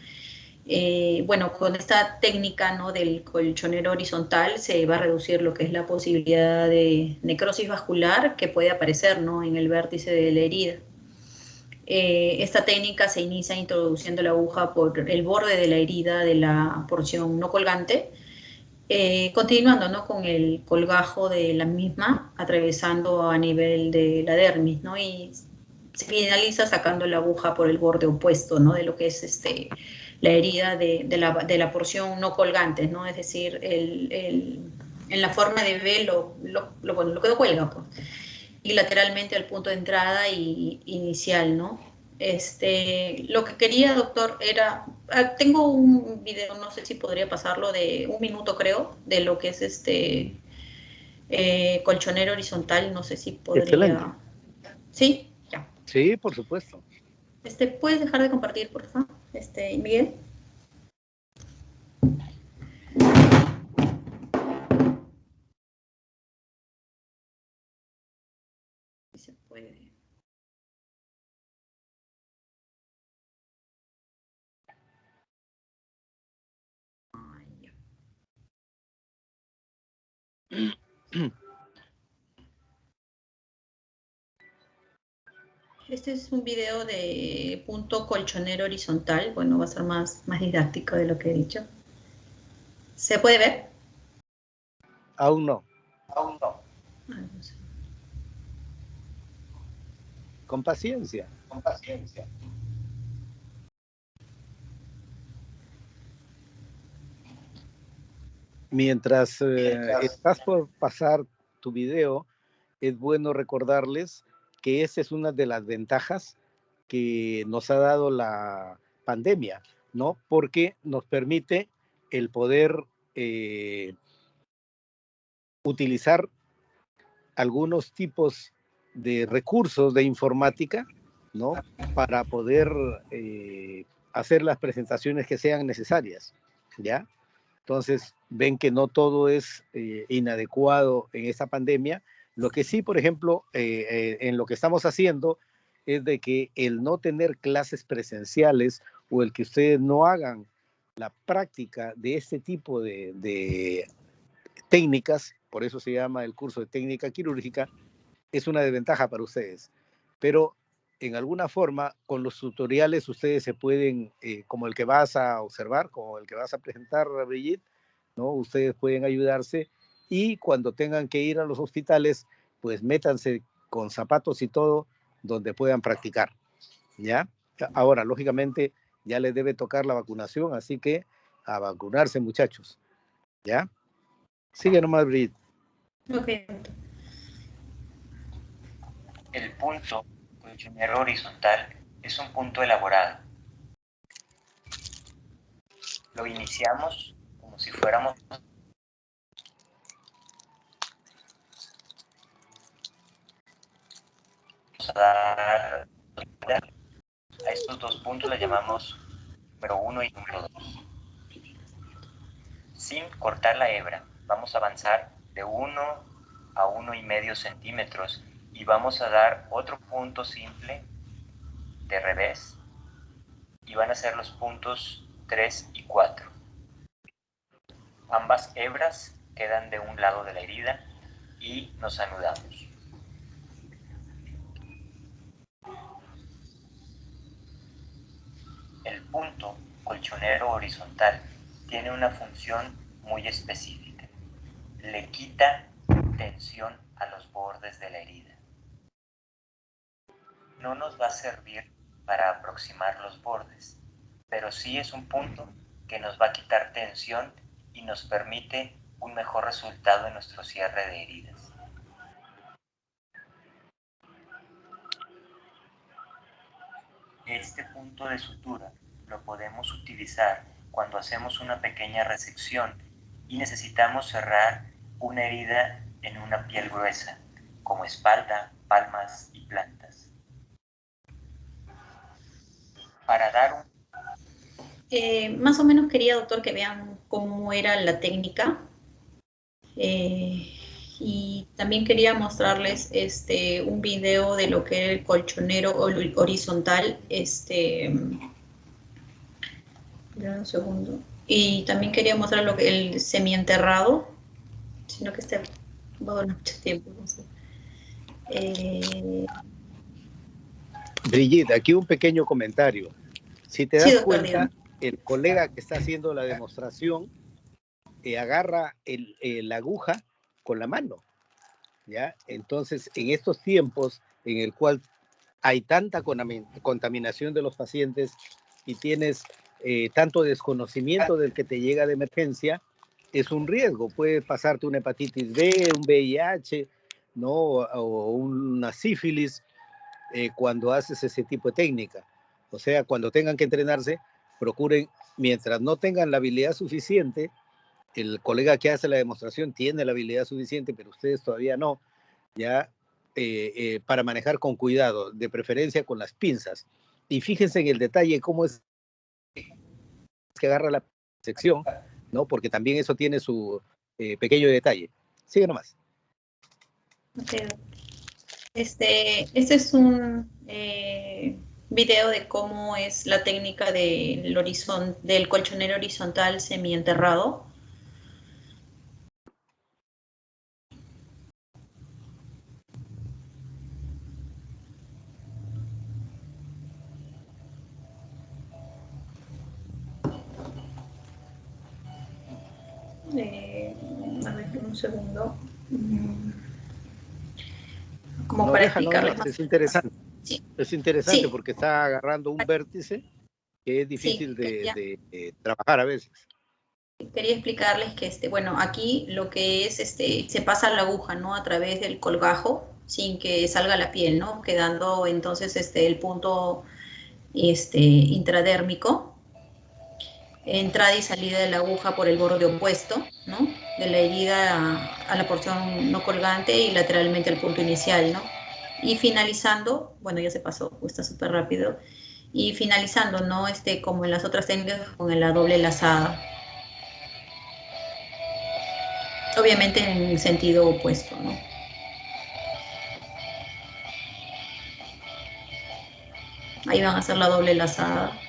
Bueno, con esta técnica, ¿no? Del colchonero horizontal se va a reducir lo que es la posibilidad de necrosis vascular que puede aparecer, ¿no? En el vértice de la herida. Esta técnica se inicia introduciendo la aguja por el borde de la herida de la porción no colgante, continuando, ¿no? Con el colgajo de la misma, atravesando a nivel de la dermis, ¿no? Y se finaliza sacando la aguja por el borde opuesto, ¿no? De lo que es la herida de la porción no colgante, ¿no? Es decir, en la forma de V bueno, lo que no cuelga, pues. Y lateralmente al punto de entrada y inicial, ¿no? Lo que quería, doctor, era, tengo un video, no sé si podría pasarlo, de 1 minuto, creo, de lo que es colchonero horizontal, no sé si Excelente. podría. ¿Sí? Ya. Sí, por supuesto. ¿Puedes dejar de compartir, por favor, Miguel? Si se puede. Este es un video de punto colchonero horizontal. Bueno, va a ser más didáctico de lo que he dicho. ¿Se puede ver? Aún no. Aún no. No sé. Con paciencia. Con paciencia. Mientras estás por pasar tu video, es bueno recordarles que esa es una de las ventajas que nos ha dado la pandemia, ¿no? Porque nos permite el poder utilizar algunos tipos de recursos de informática, ¿no? Para poder hacer las presentaciones que sean necesarias, ¿ya? Entonces, ven que no todo es inadecuado en esta pandemia. Lo que sí, por ejemplo, en lo que estamos haciendo es de que el no tener clases presenciales o el que ustedes no hagan la práctica de este tipo de técnicas, por eso se llama el curso de técnica quirúrgica, es una desventaja para ustedes. Pero en alguna forma, con los tutoriales ustedes se pueden, como el que vas a observar, como el que vas a presentar, Brigitte, ¿no? Ustedes pueden ayudarse y cuando tengan que ir a los hospitales, pues métanse con zapatos y todo donde puedan practicar, ¿ya? Ahora, lógicamente, ya les debe tocar la vacunación, así que a vacunarse, muchachos. ¿Ya? Sigue nomás, Brit. Ok. El punto colchonero horizontal es un punto elaborado. Lo iniciamos como si fuéramos a dar a estos dos puntos, le llamamos número 1 y número 2. Sin cortar la hebra, vamos a avanzar de 1 a 1,5 centímetros y vamos a dar otro punto simple de revés y van a ser los puntos 3 y 4. Ambas hebras quedan de un lado de la herida y nos anudamos. El punto colchonero horizontal tiene una función muy específica. Le quita tensión a los bordes de la herida. No nos va a servir para aproximar los bordes, pero sí es un punto que nos va a quitar tensión y nos permite un mejor resultado en nuestro cierre de heridas. Este punto de sutura lo podemos utilizar cuando hacemos una pequeña resección y necesitamos cerrar una herida en una piel gruesa, como espalda, palmas y plantas. Para dar Más o menos quería, doctor, que vean cómo era la técnica. Y también quería mostrarles un video de lo que era el colchonero horizontal. Un segundo. Y también quería mostrar lo que el semienterrado, sino que va a durar mucho tiempo. No sé. Brigitte, aquí un pequeño comentario. Si te das Sí, doctor, cuenta, dígame. el colega que está haciendo la demostración agarra la aguja con la mano, ¿ya? Entonces, en estos tiempos en el cual hay tanta contaminación de los pacientes y tienes tanto desconocimiento del que te llega de emergencia, es un riesgo. Puede pasarte una hepatitis B, un VIH, ¿no? O una sífilis cuando haces ese tipo de técnica. O sea, cuando tengan que entrenarse, procuren, mientras no tengan la habilidad suficiente, el colega que hace la demostración tiene la habilidad suficiente, pero ustedes todavía no, ya para manejar con cuidado, de preferencia con las pinzas. Y fíjense en el detalle cómo es que agarra la sección, ¿no? Porque también eso tiene su pequeño detalle. Sigue nomás. Okay. Este es un video de cómo es la técnica del colchonero horizontal semienterrado. A ver, un segundo. Como No, para déjalo explicarles nomás, más. es interesante. Sí, Es interesante sí, porque está agarrando un vértice que es sí, difícil ya. de trabajar a veces. Quería explicarles que bueno, aquí lo que es se pasa la aguja, ¿no? A través del colgajo sin que salga la piel, ¿no? Quedando entonces el punto intradérmico, entrada y salida de la aguja por el borde opuesto, ¿no? De la herida a la porción no colgante y lateralmente al punto inicial, ¿no? Y finalizando, bueno, ya se pasó, está súper rápido, y finalizando, ¿no? Como en las otras técnicas, con la doble lazada. Obviamente en el sentido opuesto, ¿no? Ahí van a hacer la doble lazada.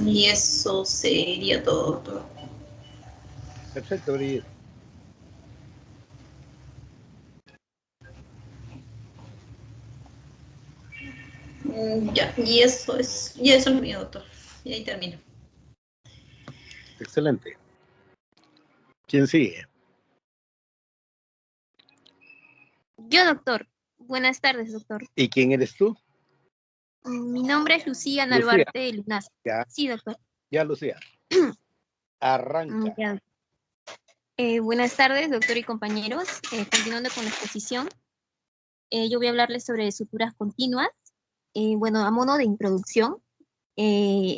Y eso sería todo, doctor. Perfecto, Brigitte. Ya, y eso es mío, doctor. Y ahí termino. Excelente. ¿Quién sigue? Yo, doctor. Buenas tardes, doctor. ¿Y quién eres tú? Mi nombre es Lucía Lucía. Narvarte Lunas. Ya, Sí, doctor. ya, Lucía. Arranca. Ya. Buenas tardes, doctor y compañeros. Continuando con la exposición, yo voy a hablarles sobre suturas continuas. Bueno, a modo de introducción,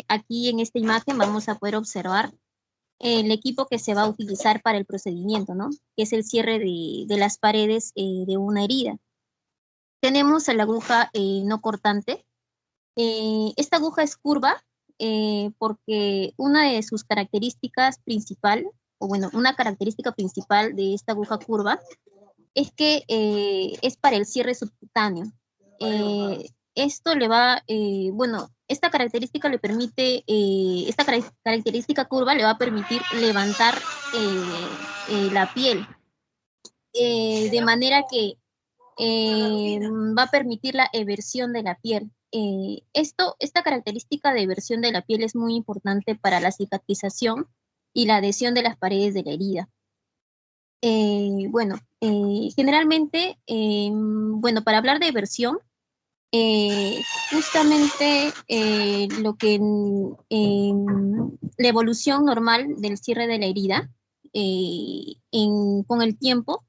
aquí en esta imagen vamos a poder observar el equipo que se va a utilizar para el procedimiento, ¿no? Que es el cierre de las paredes de una herida. Tenemos a la aguja no cortante. Esta aguja es curva porque una de sus características principal, o bueno, una característica principal de esta aguja curva es que es para el cierre subcutáneo. Esto le va, bueno, esta característica le permite, esta característica curva le va a permitir levantar la piel, de manera que va a permitir la eversión de la piel. Esta característica de eversión de la piel es muy importante para la cicatrización y la adhesión de las paredes de la herida. Bueno, generalmente, bueno, para hablar de eversión, justamente lo que la evolución normal del cierre de la herida con el tiempo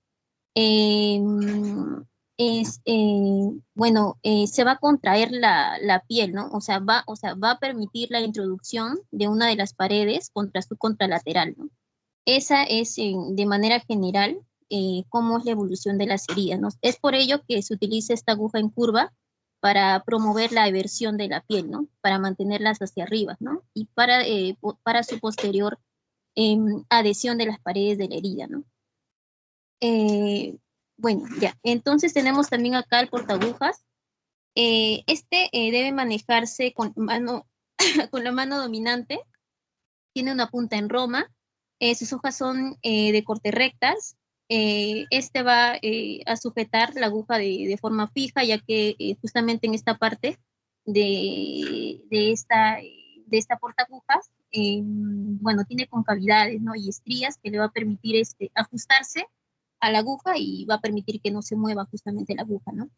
eh, bueno, se va a contraer la piel, ¿no? O sea, va a permitir la introducción de una de las paredes contra su contralateral, ¿no? Esa es de manera general cómo es la evolución de las heridas, ¿no? Es por ello que se utiliza esta aguja en curva para promover la eversión de la piel, ¿no? Para mantenerlas hacia arriba, ¿no? Y para su posterior adhesión de las paredes de la herida, ¿no? Bueno, ya. Entonces tenemos también acá el portaagujas. Debe manejarse con con la mano dominante. Tiene una punta en roma. Sus hojas son de corte rectas. Este va a sujetar la aguja de forma fija, ya que justamente en esta parte de esta portaagujas, bueno, tiene concavidades, ¿no? Y estrías que le va a permitir ajustarse a la aguja y va a permitir que no se mueva justamente la aguja, ¿no?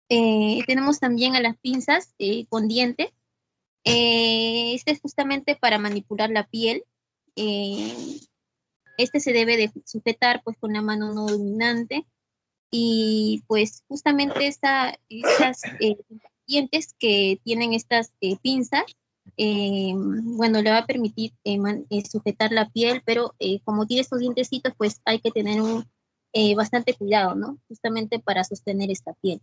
Tenemos también a las pinzas con dientes. Este es justamente para manipular la piel. Este se debe de sujetar pues con la mano no dominante y pues justamente estas dientes que tienen estas pinzas, bueno, le va a permitir sujetar la piel, pero como tiene estos dientecitos, pues hay que tener bastante cuidado, ¿no? Justamente para sostener esta piel.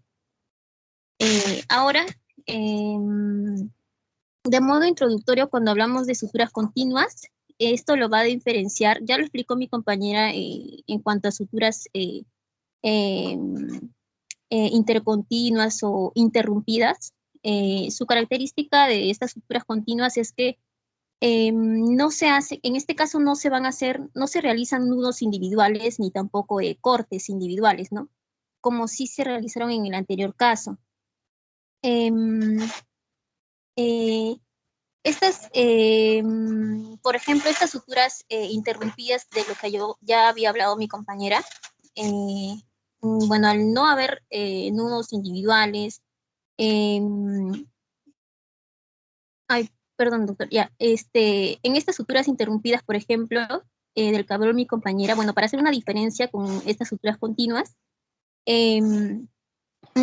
Ahora, de modo introductorio, cuando hablamos de suturas continuas, esto lo va a diferenciar, ya lo explicó mi compañera en cuanto a suturas intercontinuas o interrumpidas. Su característica de estas suturas continuas es que no se hace, en este caso no se realizan nudos individuales ni tampoco cortes individuales, ¿no? Como sí se realizaron en el anterior caso. Por ejemplo, estas suturas interrumpidas de lo que yo ya había hablado mi compañera, bueno, al no haber nudos individuales, ay, perdón, doctor, ya, en estas suturas interrumpidas, por ejemplo, del que habló mi compañera, bueno, para hacer una diferencia con estas suturas continuas, en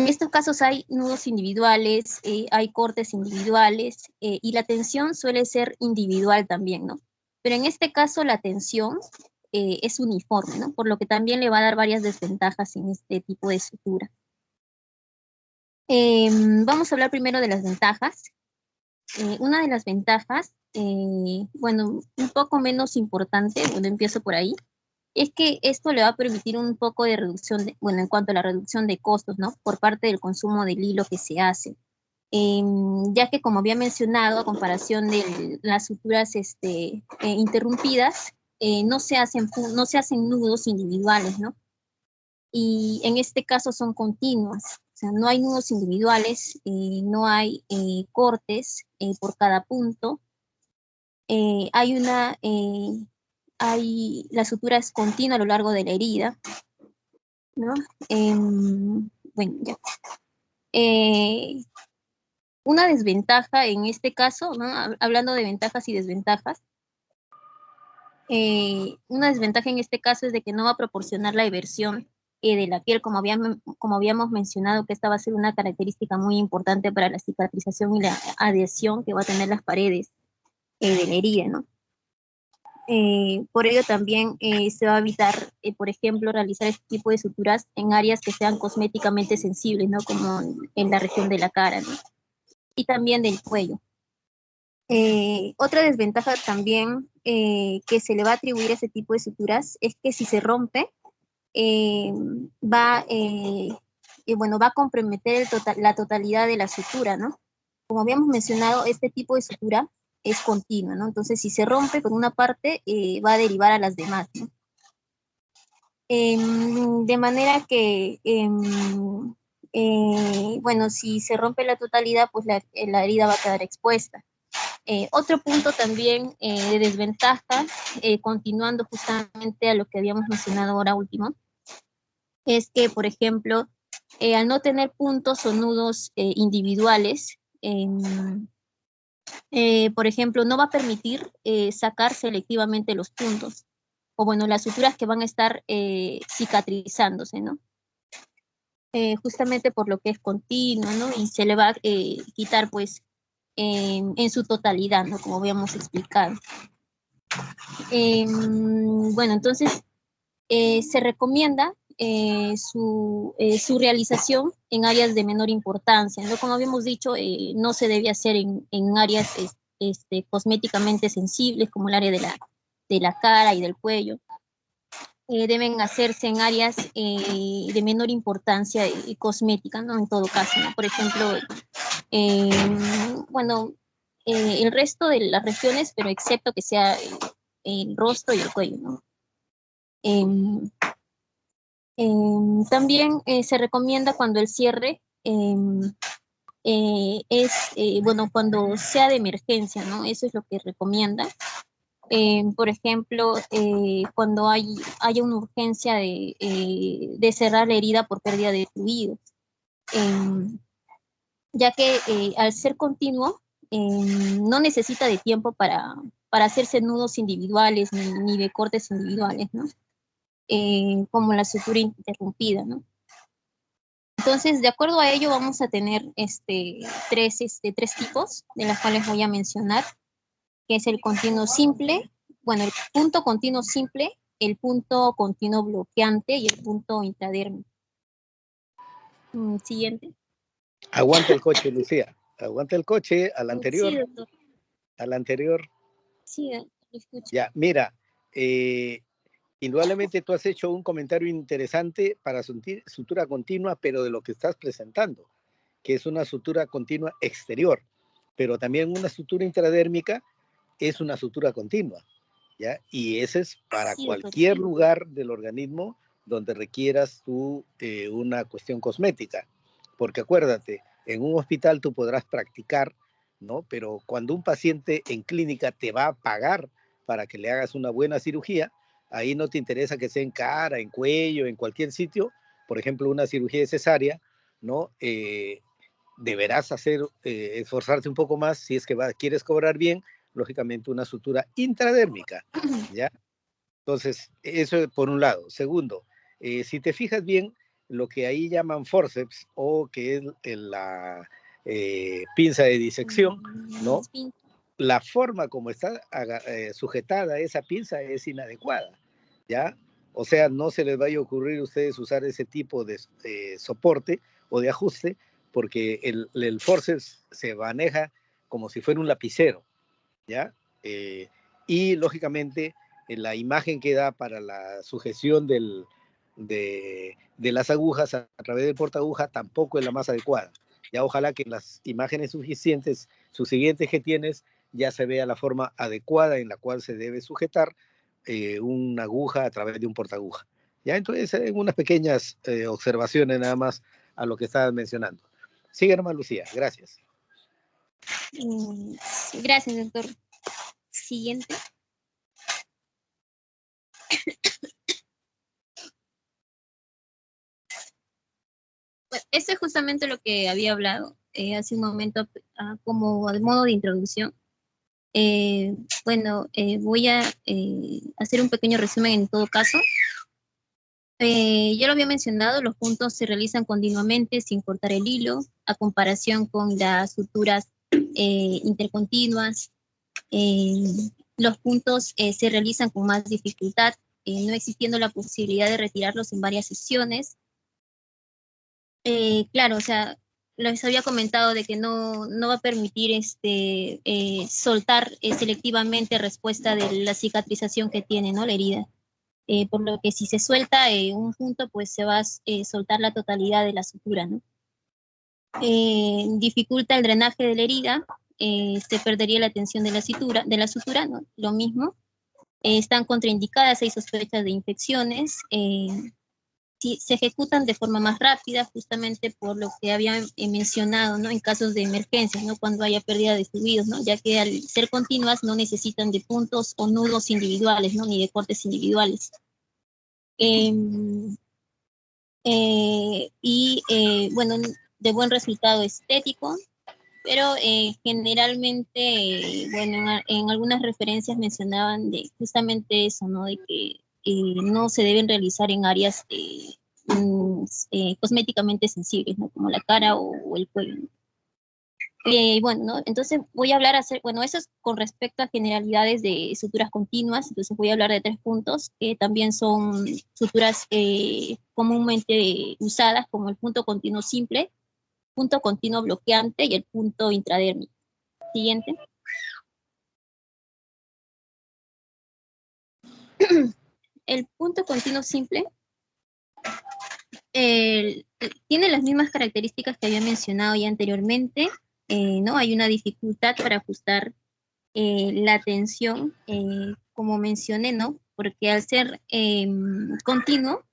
estos casos hay nudos individuales, hay cortes individuales y la tensión suele ser individual también, ¿no? Pero en este caso la tensión es uniforme, ¿no? Por lo que también le va a dar varias desventajas en este tipo de sutura. Vamos a hablar primero de las ventajas. Una de las ventajas, bueno, un poco menos importante, bueno, empiezo por ahí, es que esto le va a permitir un poco de reducción, bueno, en cuanto a la reducción de costos, ¿no? Por parte del consumo del hilo que se hace. Ya que, como había mencionado, a comparación de las suturas interrumpidas, no se hacen nudos individuales, ¿no? Y en este caso son continuas, o sea, no hay nudos individuales, no hay cortes por cada punto. La sutura es continua a lo largo de la herida, ¿no? Bueno, ya. Una desventaja en este caso, ¿no? Hablando de ventajas y desventajas, una desventaja en este caso es de que no va a proporcionar la eversión de la piel, como habíamos mencionado, que esta va a ser una característica muy importante para la cicatrización y la adhesión que va a tener las paredes de la herida, ¿no? Por ello también se va a evitar, por ejemplo, realizar este tipo de suturas en áreas que sean cosméticamente sensibles, ¿no? Como en la región de la cara, ¿no? Y también del cuello. Otra desventaja también que se le va a atribuir a este tipo de suturas es que si se rompe, va a comprometer la totalidad de la sutura, ¿no? Como habíamos mencionado, este tipo de sutura es continua, ¿no? Entonces, si se rompe con una parte, va a derivar a las demás, ¿no? De manera que, bueno, si se rompe la totalidad, pues la herida va a quedar expuesta. Otro punto también de desventaja, continuando justamente a lo que habíamos mencionado ahora último, es que, por ejemplo, al no tener puntos o nudos individuales, por ejemplo, no va a permitir sacar selectivamente los puntos, o bueno, las suturas que van a estar cicatrizándose, ¿no? Justamente por lo que es continuo, ¿no? Y se le va a quitar, pues, en su totalidad, ¿no? Como habíamos explicado. Bueno, entonces, se recomienda su realización en áreas de menor importancia, ¿no? Como habíamos dicho, no se debe hacer en áreas cosméticamente sensibles, como el área de la cara y del cuello. Deben hacerse en áreas de menor importancia cosmética, ¿no? En todo caso, ¿no? Por ejemplo, bueno, el resto de las regiones, pero excepto que sea el rostro y el cuello, ¿no? También se recomienda cuando el cierre bueno, cuando sea de emergencia, ¿no? Eso es lo que recomienda. Por ejemplo, cuando haya una urgencia de cerrar la herida por pérdida de fluidos, ya que al ser continuo, no necesita de tiempo para hacerse nudos individuales ni de cortes individuales, ¿no? Como la sutura interrumpida, ¿no? Entonces, de acuerdo a ello, vamos a tener tres tipos, de las cuales voy a mencionar, que es el continuo simple, bueno, el punto continuo simple, el punto continuo bloqueante y el punto intradérmico. Siguiente. Aguanta el coche, Lucía. Aguanta el coche al anterior. Sí, doctor. Al anterior. Sí, lo escucho. Ya, mira, indudablemente tú has hecho un comentario interesante para sutura continua, pero de lo que estás presentando, que es una sutura continua exterior, pero también una sutura intradérmica es una sutura continua, ¿ya? Y ese es para Sí, cualquier doctor. lugar del organismo donde requieras tú una cuestión cosmética, porque acuérdate, en un hospital tú podrás practicar, ¿no? Pero cuando un paciente en clínica te va a pagar para que le hagas una buena cirugía, ahí no te interesa que sea en cara, en cuello, en cualquier sitio, por ejemplo, una cirugía de cesárea, ¿no? Deberás esforzarte un poco más si es que quieres cobrar bien, lógicamente una sutura intradérmica, ¿ya? Entonces, eso por un lado. Segundo, si te fijas bien, lo que ahí llaman forceps o que es la pinza de disección, ¿no? La forma como está sujetada esa pinza es inadecuada, ¿ya? O sea, no se les vaya a ocurrir a ustedes usar ese tipo de soporte o de ajuste, porque el forceps se maneja como si fuera un lapicero, ¿ya? Y lógicamente la imagen que da para la sujeción de las agujas a través del portaaguja tampoco es la más adecuada. Ya ojalá que en las imágenes subsiguientes que tienes ya se vea la forma adecuada en la cual se debe sujetar una aguja a través de un portaaguja. Ya, entonces, unas pequeñas observaciones nada más a lo que estabas mencionando. Sigue, hermana Lucía, gracias. Gracias, doctor. Siguiente. Pues, esto es justamente lo que había hablado hace un momento como de modo de introducción. Bueno, voy a hacer un pequeño resumen en todo caso. Ya lo había mencionado, los puntos se realizan continuamente sin cortar el hilo, a comparación con las suturas intercontinuas. Los puntos se realizan con más dificultad, no existiendo la posibilidad de retirarlos en varias sesiones. Claro, o sea, les había comentado de que no va a permitir soltar selectivamente respuesta de la cicatrización que tiene, ¿no? La herida. Por lo que si se suelta un punto, pues se va a soltar la totalidad de la sutura, ¿no? Dificulta el drenaje de la herida, se perdería la tensión de la sutura, ¿no? Lo mismo. Están contraindicadas, hay sospechas de infecciones, se ejecutan de forma más rápida, justamente por lo que había mencionado, ¿no? En casos de emergencias, ¿no? Cuando haya pérdida de fluidos, ¿no? Ya que al ser continuas no necesitan de puntos o nudos individuales, ¿no? Ni de cortes individuales. Bueno, de buen resultado estético, pero generalmente, bueno, en algunas referencias mencionaban de justamente eso, ¿no? De que no se deben realizar en áreas cosméticamente sensibles, ¿no? Como la cara o el cuello, ¿no? Bueno, ¿no? Entonces voy a hablar, bueno, eso es con respecto a generalidades de suturas continuas, entonces voy a hablar de 3 puntos que también son suturas comúnmente usadas, como el punto continuo simple, punto continuo bloqueante y el punto intradérmico. Siguiente. El punto continuo simple tiene las mismas características que había mencionado ya anteriormente, ¿no? Hay una dificultad para ajustar la tensión, como mencioné, ¿no? Porque al ser continuo,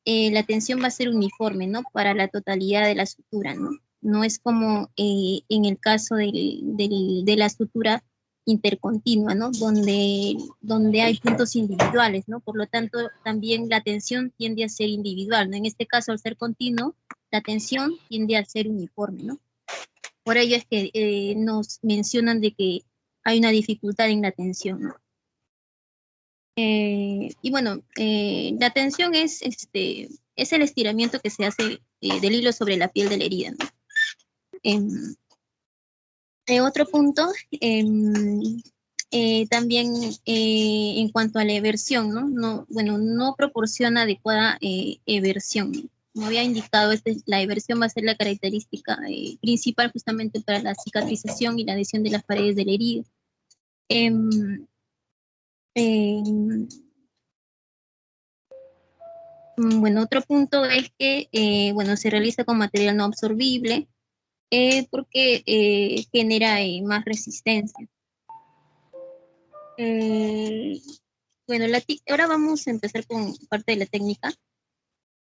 la tensión va a ser uniforme, ¿no? Para la totalidad de la sutura, ¿no? No es como en el caso de la sutura intercontinua, ¿no? Donde hay puntos individuales, ¿no? Por lo tanto, también la tensión tiende a ser individual, ¿no? En este caso, al ser continuo, la tensión tiende a ser uniforme, ¿no? Por ello es que nos mencionan de que hay una dificultad en la tensión, ¿no? Y bueno, la tensión es el estiramiento que se hace del hilo sobre la piel de la herida, ¿no? Otro punto, también en cuanto a la eversión, ¿no? Bueno, no proporciona adecuada eversión, ¿no? Como había indicado, la eversión va a ser la característica principal justamente para la cicatrización y la adhesión de las paredes de la herida. Bueno, otro punto es que, bueno, se realiza con material no absorbible porque genera más resistencia. Bueno, ahora vamos a empezar con parte de la técnica.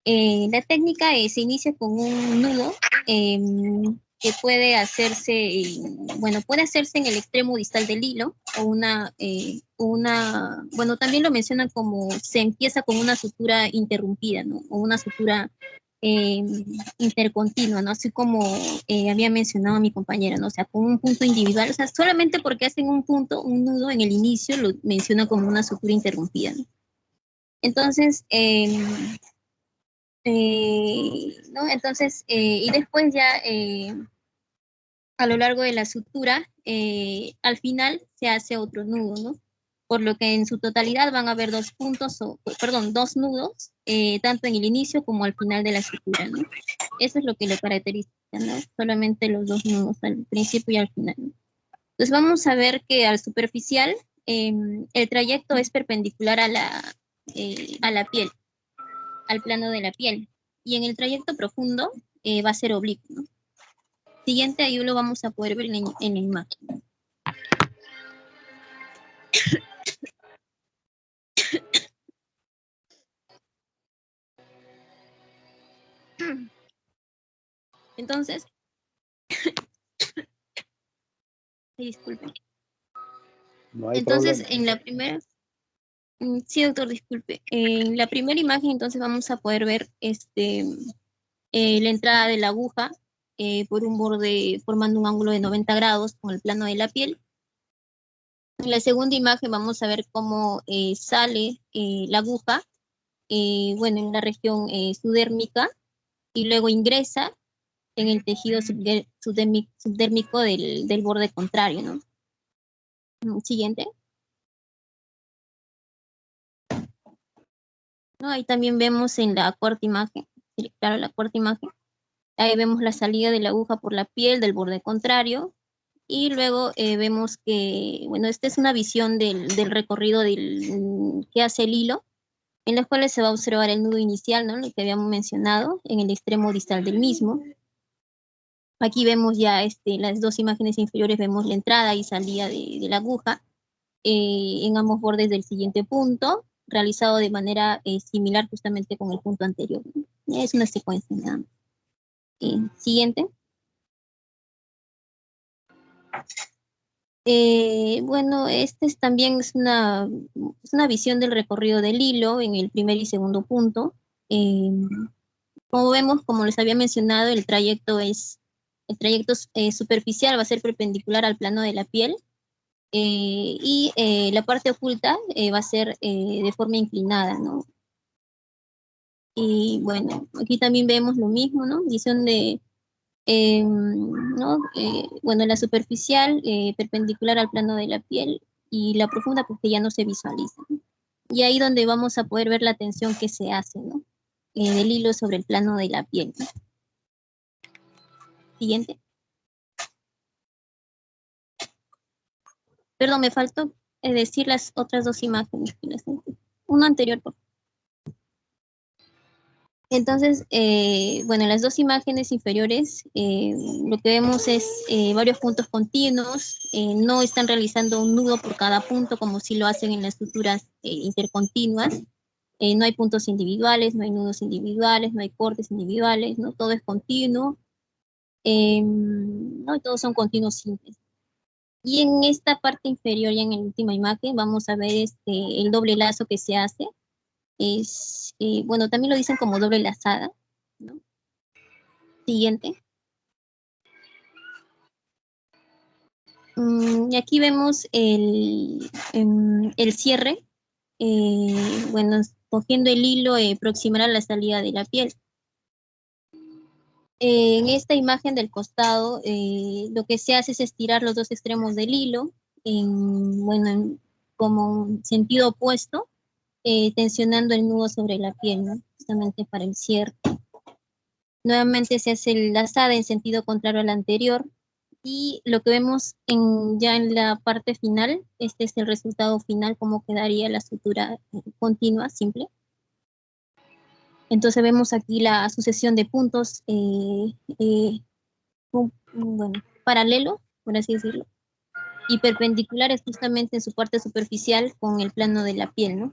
La técnica se inicia con un nudo que puede hacerse, bueno, puede hacerse en el extremo distal del hilo o bueno, también lo mencionan como se empieza con una sutura interrumpida, ¿no? O una sutura intercontinua, ¿no? Así como había mencionado mi compañera, ¿no? O sea, con un punto individual, o sea, solamente porque hacen un nudo en el inicio, lo menciona como una sutura interrumpida, ¿no? Entonces, ¿no? Entonces, y después ya a lo largo de la sutura, al final se hace otro nudo, ¿no? Por lo que en su totalidad van a haber 2 puntos, perdón, 2 nudos, tanto en el inicio como al final de la sutura, ¿no? Eso es lo que lo caracteriza, ¿no? Solamente los 2 nudos, al principio y al final, ¿no? Entonces vamos a ver que al superficial, el trayecto es perpendicular a la piel, al plano de la piel. Y en el trayecto profundo va a ser oblicuo, ¿no? Siguiente, ahí lo vamos a poder ver en la imagen. Entonces, disculpen. No hay Entonces, problema. en la primera, sí, doctor, disculpe. En la primera imagen, entonces vamos a poder ver la entrada de la aguja por un borde formando un ángulo de 90 grados con el plano de la piel. En la segunda imagen vamos a ver cómo sale la aguja, bueno, en la región subdérmica y luego ingresa en el tejido subdérmico del borde contrario, ¿no? Siguiente. ¿No? Ahí también vemos en la cuarta imagen, sí, claro, la cuarta imagen. Ahí vemos la salida de la aguja por la piel del borde contrario. Y luego vemos que, bueno, esta es una visión del recorrido que hace el hilo, en las cuales se va a observar el nudo inicial, ¿no? Lo que habíamos mencionado, en el extremo distal del mismo. Aquí vemos ya las dos imágenes inferiores, vemos la entrada y salida de la aguja en ambos bordes del siguiente punto, realizado de manera similar justamente con el punto anterior, ¿no? Es una secuencia nada más. Siguiente. Bueno, también es una visión del recorrido del hilo en el primer y segundo punto. Como vemos, como les había mencionado, el trayecto superficial va a ser perpendicular al plano de la piel y la parte oculta va a ser de forma inclinada, ¿no? Y bueno, aquí también vemos lo mismo, ¿no? Visión de, ¿no? Bueno, la superficial perpendicular al plano de la piel y la profunda porque ya no se visualiza, ¿no? Y ahí donde vamos a poder ver la tensión que se hace, ¿no? Del hilo sobre el plano de la piel, ¿no? Siguiente. Perdón, me faltó decir las otras dos imágenes. Uno anterior, por favor. Entonces, bueno, en las dos imágenes inferiores lo que vemos es varios puntos continuos, no están realizando un nudo por cada punto como si lo hacen en las estructuras intercontinuas, no hay puntos individuales, no hay nudos individuales, no hay cortes individuales, ¿no? Todo es continuo, ¿no? Y todos son continuos simples. Y en esta parte inferior, ya en la última imagen, vamos a ver el doble lazo que se hace. Bueno, también lo dicen como doble lazada, ¿no? Siguiente. Y aquí vemos el cierre, bueno, cogiendo el hilo proximal a la salida de la piel. En esta imagen del costado, lo que se hace es estirar los dos extremos del hilo, bueno, como un sentido opuesto, tensionando el nudo sobre la piel, ¿no? Justamente para el cierre. Nuevamente se hace la lazada en sentido contrario al anterior y lo que vemos ya en la parte final, este es el resultado final, cómo quedaría la sutura continua, simple. Entonces vemos aquí la sucesión de puntos, bueno, paralelos, por así decirlo, y perpendiculares justamente en su parte superficial con el plano de la piel, ¿no?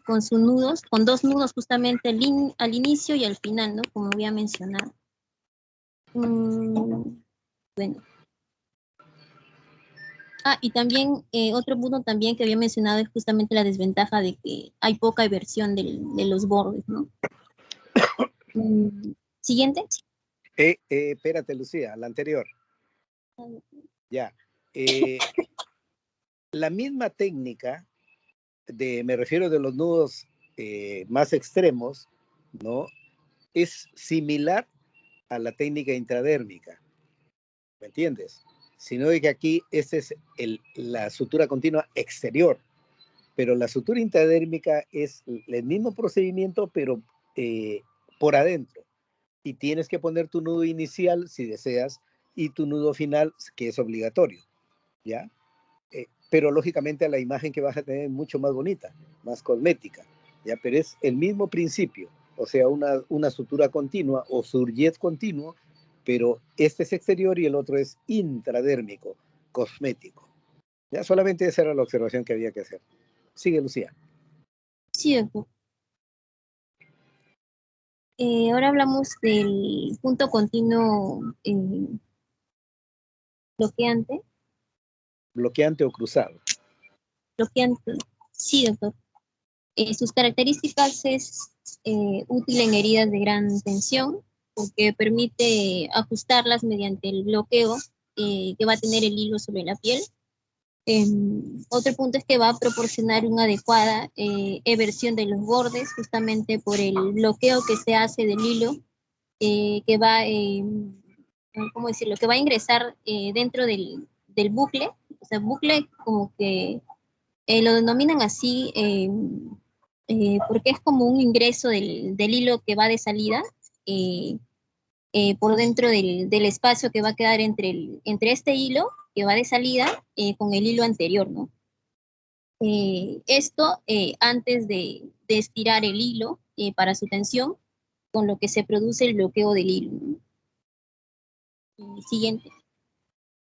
Con sus nudos, con dos nudos justamente al inicio y al final, ¿no? Como había mencionado. Bueno. Y también otro punto también que había mencionado es justamente la desventaja de que hay poca inversión de los bordes, ¿no? Siguiente. Espérate, Lucía, la anterior. Ya. La misma técnica me refiero de los nudos más extremos, ¿no? Es similar a la técnica intradérmica, ¿me entiendes? Sino de que aquí esta es la sutura continua exterior, pero la sutura intradérmica es el mismo procedimiento, pero por adentro. Y tienes que poner tu nudo inicial, si deseas, y tu nudo final, que es obligatorio, ¿ya? Pero lógicamente la imagen que vas a tener es mucho más bonita, más cosmética, ¿ya? Pero es el mismo principio, o sea, una sutura continua o surjet continuo, pero este es exterior y el otro es intradérmico, cosmético. Ya solamente esa era la observación que había que hacer. Sigue, Lucía. Sí, doctor. Ahora hablamos del punto continuo bloqueante. Bloqueante o cruzado. Bloqueante, sí, doctor. Sus características es útil en heridas de gran tensión porque permite ajustarlas mediante el bloqueo que va a tener el hilo sobre la piel. Otro punto es que va a proporcionar una adecuada eversión de los bordes justamente por el bloqueo que se hace del hilo que va, ¿cómo decirlo? Que va a ingresar dentro del bucle, o sea, bucle como que lo denominan así porque es como un ingreso del hilo que va de salida eh, por dentro del espacio que va a quedar entre este hilo que va de salida con el hilo anterior, ¿no? Esto antes de estirar el hilo para su tensión, con lo que se produce el bloqueo del hilo, ¿no? Siguiente.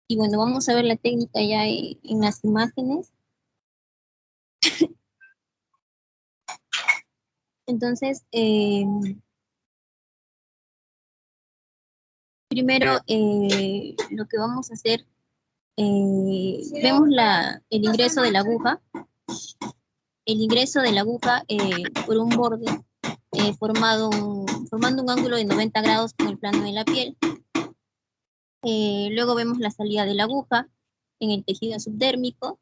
Y bueno, vamos a ver la técnica ya en las imágenes. Entonces, primero lo que vamos a hacer, vemos el ingreso de la aguja. El ingreso de la aguja por un borde formando un ángulo de 90 grados con el plano de la piel. Luego vemos la salida de la aguja en el tejido subdérmico.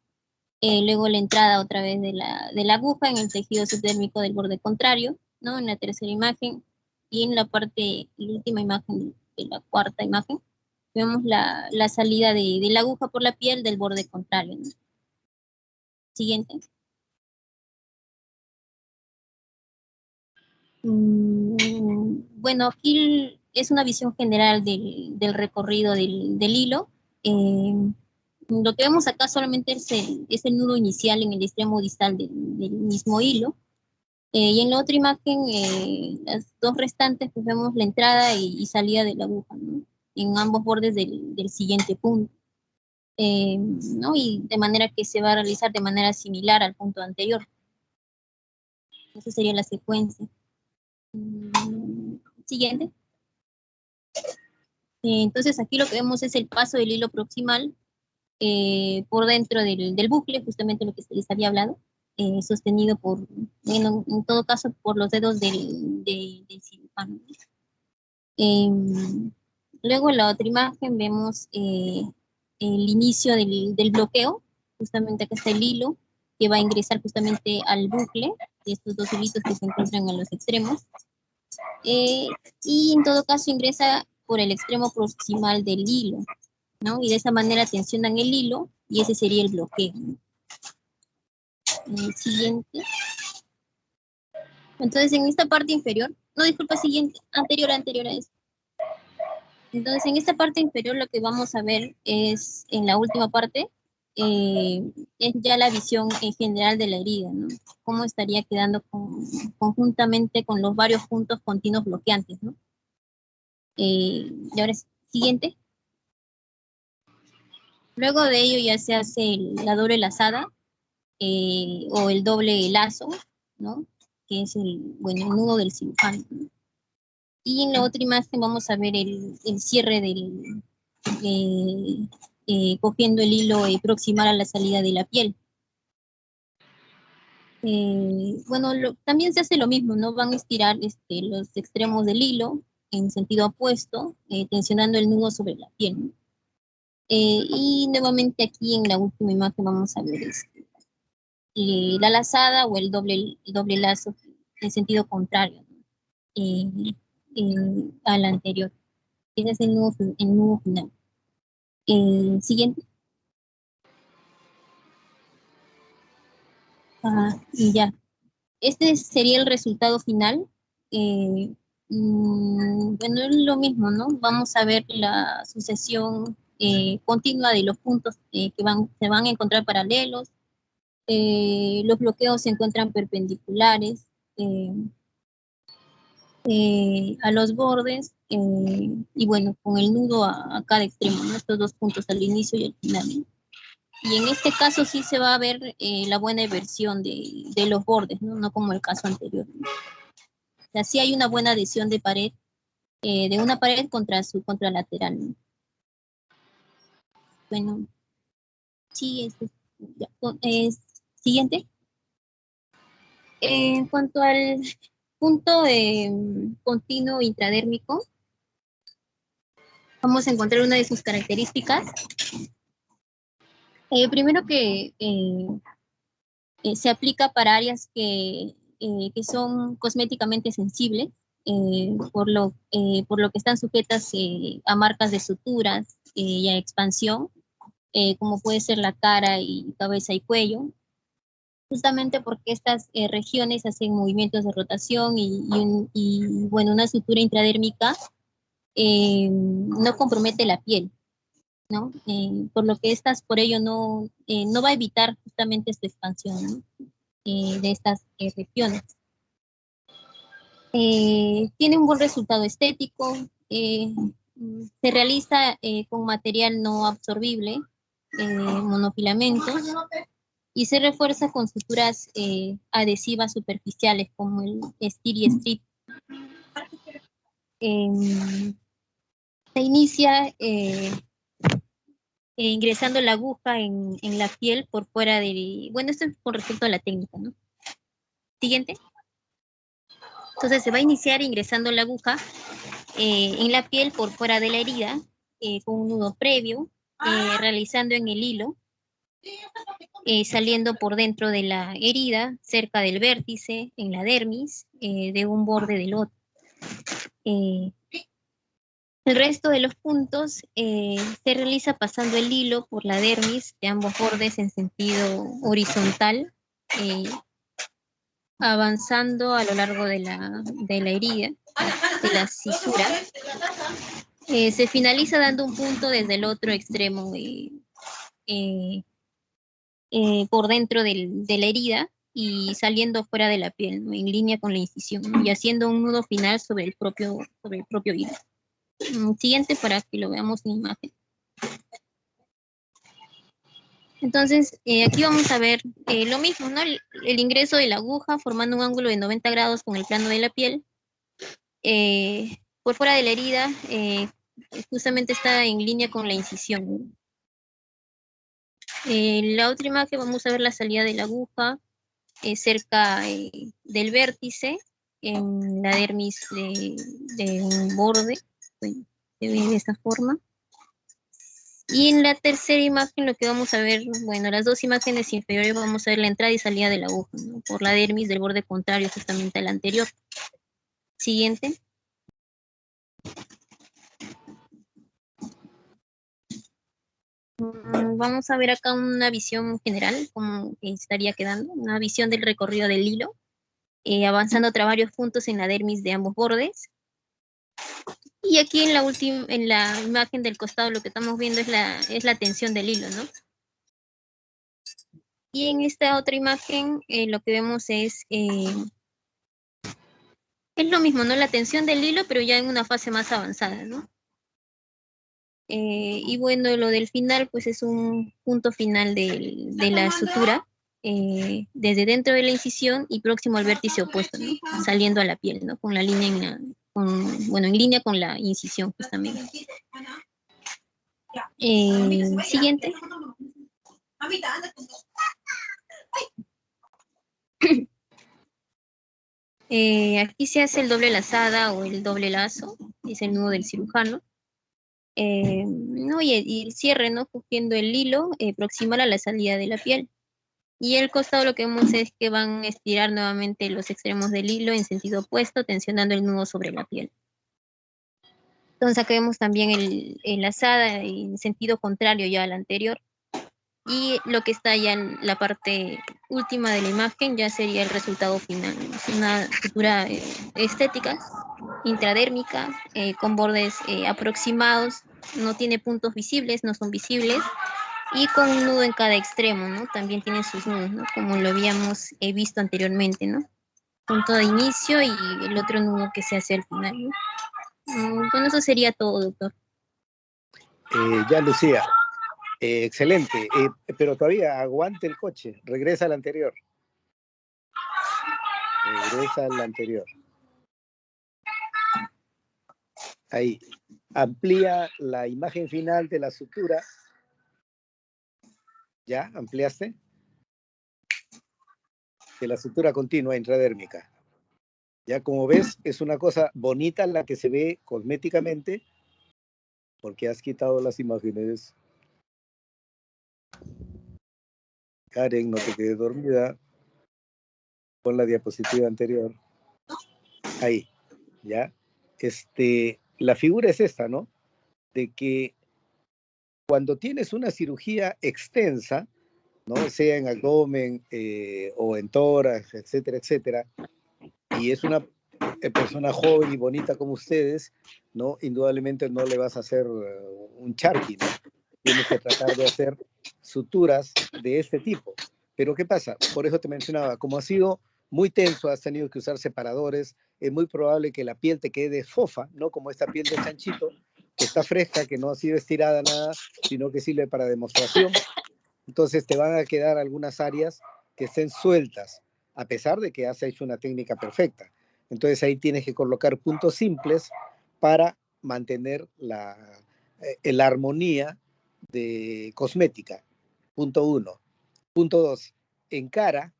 Luego la entrada otra vez de la aguja en el tejido subdérmico del borde contrario, ¿no? En la tercera imagen. Y en la última imagen de la cuarta imagen, vemos la salida de la aguja por la piel del borde contrario, ¿no? Siguiente. Bueno, aquí es una visión general del recorrido del hilo. Lo que vemos acá solamente es el nudo inicial en el extremo distal del mismo hilo. Y en la otra imagen, las dos restantes, pues vemos la entrada y salida de la aguja, ¿no? En ambos bordes del siguiente punto. ¿No? Y de manera que se va a realizar de manera similar al punto anterior. Esa sería la secuencia. Siguiente. Entonces aquí lo que vemos es el paso del hilo proximal por dentro del bucle, justamente lo que se les había hablado, sostenido en todo caso, por los dedos del cirujano. Luego en la otra imagen vemos el inicio del bloqueo, justamente acá está el hilo que va a ingresar justamente al bucle de estos dos hilitos que se encuentran a los extremos. Y en todo caso ingresa por el extremo proximal del hilo, ¿no? Y de esa manera tensionan el hilo y ese sería el bloqueo, ¿no? Siguiente. Entonces en esta parte inferior, no, disculpa, siguiente, anterior a eso. Entonces en esta parte inferior lo que vamos a ver es, en la última parte, es ya la visión en general de la herida, ¿no? Cómo estaría quedando conjuntamente con los varios puntos continuos bloqueantes, ¿no? Y ahora siguiente. Luego de ello ya se hace la doble lazada o el doble lazo, ¿no? Que es el nudo del cirujano, ¿no? Y en la otra imagen vamos a ver el cierre cogiendo el hilo proximal a la salida de la piel. También se hace lo mismo, ¿no? Van a estirar los extremos del hilo en sentido opuesto, tensionando el nudo sobre la piel, ¿no? Y nuevamente aquí en la última imagen vamos a ver la lazada o el doble lazo en sentido contrario, ¿no? Al anterior. Ese es el nudo final. Siguiente. Y ya. Este sería el resultado final. Bueno, es lo mismo, ¿no? Vamos a ver la sucesión continua de los puntos que se van a encontrar paralelos. Los bloqueos se encuentran perpendiculares a los bordes y bueno, con el nudo a cada extremo, ¿no? Estos dos puntos al inicio y al final, ¿no? Y en este caso sí se va a ver la buena eversión de los bordes, ¿no? No como el caso anterior, ¿no? sea, sí hay una buena adhesión de pared, de una pared contra su contralateral, ¿no? Bueno, sí, ya, siguiente. En cuanto al punto continuo intradérmico, vamos a encontrar una de sus características. Primero que se aplica para áreas que son cosméticamente sensibles, por lo que están sujetas a marcas de suturas y a expansión, como puede ser la cara y cabeza y cuello, justamente porque estas regiones hacen movimientos de rotación bueno, una sutura intradérmica no compromete la piel, ¿no? Por lo que por ello no va a evitar justamente esta expansión, ¿no? De estas regiones. Tiene un buen resultado estético, se realiza con material no absorbible, monofilamentos, y se refuerza con suturas adhesivas superficiales como el Stiri Strip. Se inicia ingresando la aguja en la piel por fuera del... Bueno, esto es con respecto a la técnica, ¿no? Siguiente. Entonces se va a iniciar ingresando la aguja en la piel por fuera de la herida, con un nudo previo, realizando en el hilo, saliendo por dentro de la herida, cerca del vértice, en la dermis, de un borde del otro. El resto de los puntos se realiza pasando el hilo por la dermis de ambos bordes en sentido horizontal, avanzando a lo largo de la herida, de la cisura. Se finaliza dando un punto desde el otro extremo por dentro de la herida y saliendo fuera de la piel, ¿no? En línea con la incisión, ¿no? Y haciendo un nudo final sobre el propio hilo. Siguiente para que lo veamos en imagen. Entonces, aquí vamos a ver lo mismo, ¿no? El ingreso de la aguja formando un ángulo de 90 grados con el plano de la piel. Por fuera de la herida, justamente está en línea con la incisión, ¿no? La otra imagen vamos a ver la salida de la aguja cerca del vértice, en la dermis de un borde, bueno, se ve de esta forma. Y en la tercera imagen lo que vamos a ver, bueno, las dos imágenes inferiores vamos a ver la entrada y salida de la aguja, ¿no? Por la dermis del borde contrario justamente al anterior. Siguiente. Vamos a ver acá una visión general, como estaría quedando, una visión del recorrido del hilo, avanzando tras varios puntos en la dermis de ambos bordes. Y aquí en la imagen del costado lo que estamos viendo es la tensión del hilo, ¿no? Y en esta otra imagen lo que vemos es lo mismo, ¿no? La tensión del hilo, pero ya en una fase más avanzada, ¿no? Y bueno, lo del final, pues es un punto final de la sutura, desde dentro de la incisión y próximo al vértice opuesto, ¿no? Saliendo a la piel, ¿no? Con la línea en línea con la incisión, justamente. Siguiente. Aquí se hace el doble lazada o el doble lazo, es el nudo del cirujano. No, y el cierre, ¿no? Cogiendo el hilo proximal a la salida de la piel. Y el costado lo que vemos es que van a estirar nuevamente los extremos del hilo en sentido opuesto, tensionando el nudo sobre la piel. Entonces acá vemos también el lazada en sentido contrario ya al anterior. Y lo que está ya en la parte última de la imagen ya sería el resultado final. Es una sutura estética, intradérmica, con bordes aproximados, no tiene puntos visibles, no son visibles, y con un nudo en cada extremo, ¿no? También tiene sus nudos, ¿no? Como lo habíamos visto anteriormente, ¿no? Punto de inicio y el otro nudo que se hace al final, ¿no? Bueno, eso sería todo, doctor. Ya, Lucía. Excelente, pero todavía aguante el coche, regresa al anterior. Regresa al anterior. Ahí. Amplía la imagen final de la sutura. ¿Ya? ¿Ampliaste? De la sutura continua intradérmica. Ya, como ves, es una cosa bonita la que se ve cosméticamente, porque has quitado las imágenes. Karen, no te quedes dormida. Pon la diapositiva anterior. Ahí, ¿ya? La figura es esta, ¿no? De que cuando tienes una cirugía extensa, ¿no? Sea en abdomen o en tórax, etcétera, etcétera, y es una persona joven y bonita como ustedes, ¿no? Indudablemente no le vas a hacer un charqui, ¿no? Tienes que tratar de hacer suturas de este tipo. Pero ¿qué pasa? Por eso te mencionaba, como ha sido muy tenso, has tenido que usar separadores, es muy probable que la piel te quede fofa, ¿no? Como esta piel de chanchito, que está fresca, que no ha sido estirada nada, sino que sirve para demostración. Entonces te van a quedar algunas áreas que estén sueltas, a pesar de que has hecho una técnica perfecta. Entonces ahí tienes que colocar puntos simples para mantener la armonía de cosmética. Punto 1. Punto 2. En cara,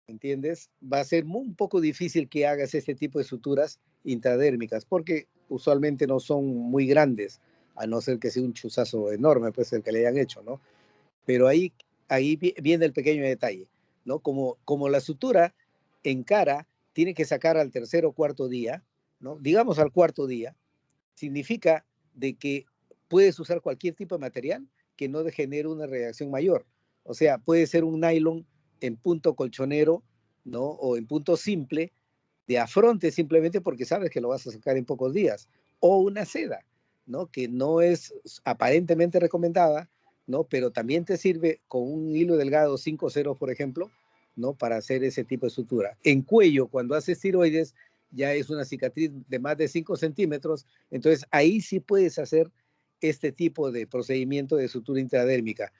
¿entiendes? Va a ser un poco difícil que hagas este tipo de suturas intradérmicas, porque usualmente no son muy grandes, a no ser que sea un chuzazo enorme, pues el que le hayan hecho, ¿no? Pero ahí viene el pequeño detalle, ¿no? Como la sutura en cara tiene que sacar al tercer o cuarto día, ¿no? Digamos al cuarto día, significa de que puedes usar cualquier tipo de material que no genere una reacción mayor. O sea, puede ser un nylon en punto colchonero, ¿no? O en punto simple, de afronte simplemente porque sabes que lo vas a sacar en pocos días. O una seda, ¿no? Que no es aparentemente recomendada, ¿no? Pero también te sirve con un hilo delgado 5-0, por ejemplo, ¿no? Para hacer ese tipo de sutura. En cuello, cuando haces tiroides, ya es una cicatriz de más de 5 centímetros, entonces ahí sí puedes hacer este tipo de procedimiento de sutura intradérmica.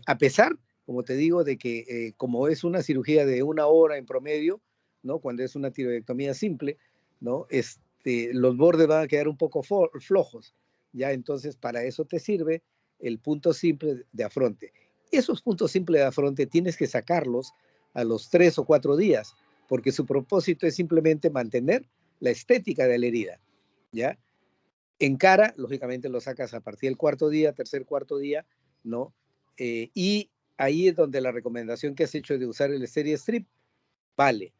A pesar, como te digo, de que como es una cirugía de 1 hora en promedio, ¿no? Cuando es una tiroidectomía simple, ¿no? Los bordes van a quedar un poco flojos, ¿ya? Entonces, para eso te sirve el punto simple de afronte. Esos puntos simples de afronte tienes que sacarlos a los 3 o 4 días, porque su propósito es simplemente mantener la estética de la herida, ¿ya? En cara, lógicamente lo sacas a partir del cuarto día, tercer, cuarto día, ¿no? Y ahí es donde la recomendación que has hecho de usar el Steri-Strip vale,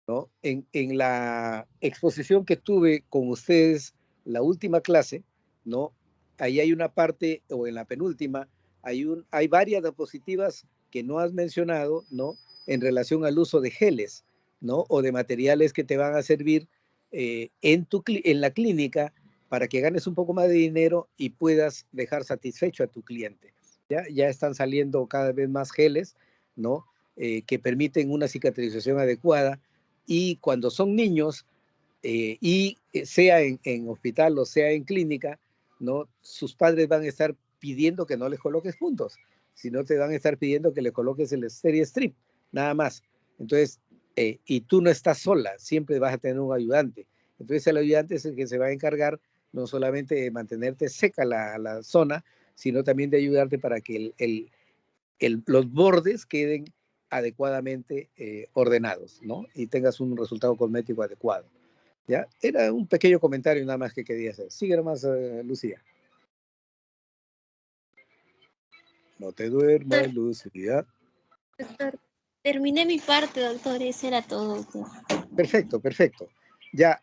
¿no? En la exposición que tuve con ustedes, la última clase, ¿no? Ahí hay una parte, o en la penúltima, hay varias diapositivas que no has mencionado, ¿no? En relación al uso de geles, ¿no? O de materiales que te van a servir en la clínica para que ganes un poco más de dinero y puedas dejar satisfecho a tu cliente. Ya están saliendo cada vez más geles, ¿no? Que permiten una cicatrización adecuada y cuando son niños, sea en hospital o sea en clínica, ¿no? Sus padres van a estar pidiendo que no les coloques puntos, sino te van a estar pidiendo que le coloques el Steri-Strip, nada más. Entonces, y tú no estás sola, siempre vas a tener un ayudante. Entonces el ayudante es el que se va a encargar no solamente de mantenerte seca la zona, sino también de ayudarte para que los bordes queden adecuadamente ordenados, ¿no? Y tengas un resultado cosmético adecuado. ¿Ya? Era un pequeño comentario nada más que quería hacer. Sigue nomás, Lucía. No te duermas, Lucía. Doctor, terminé mi parte, doctor, ese era todo, doctor. Perfecto, perfecto. Ya,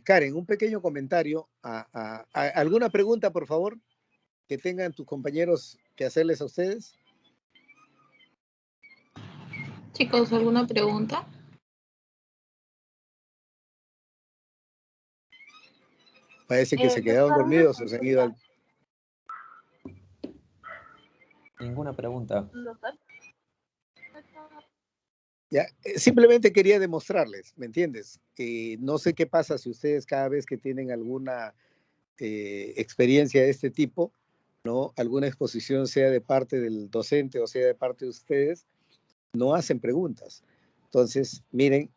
Karen, un pequeño comentario. ¿Alguna pregunta, por favor, que tengan tus compañeros que hacerles a ustedes? Chicos, ¿alguna pregunta? Parece que se quedaron dormidos o se han ido al... Ninguna pregunta. Ya, simplemente quería demostrarles, ¿me entiendes? No sé qué pasa si ustedes cada vez que tienen alguna experiencia de este tipo, ¿no? Alguna exposición, sea de parte del docente o sea de parte de ustedes, no hacen preguntas. Entonces, miren,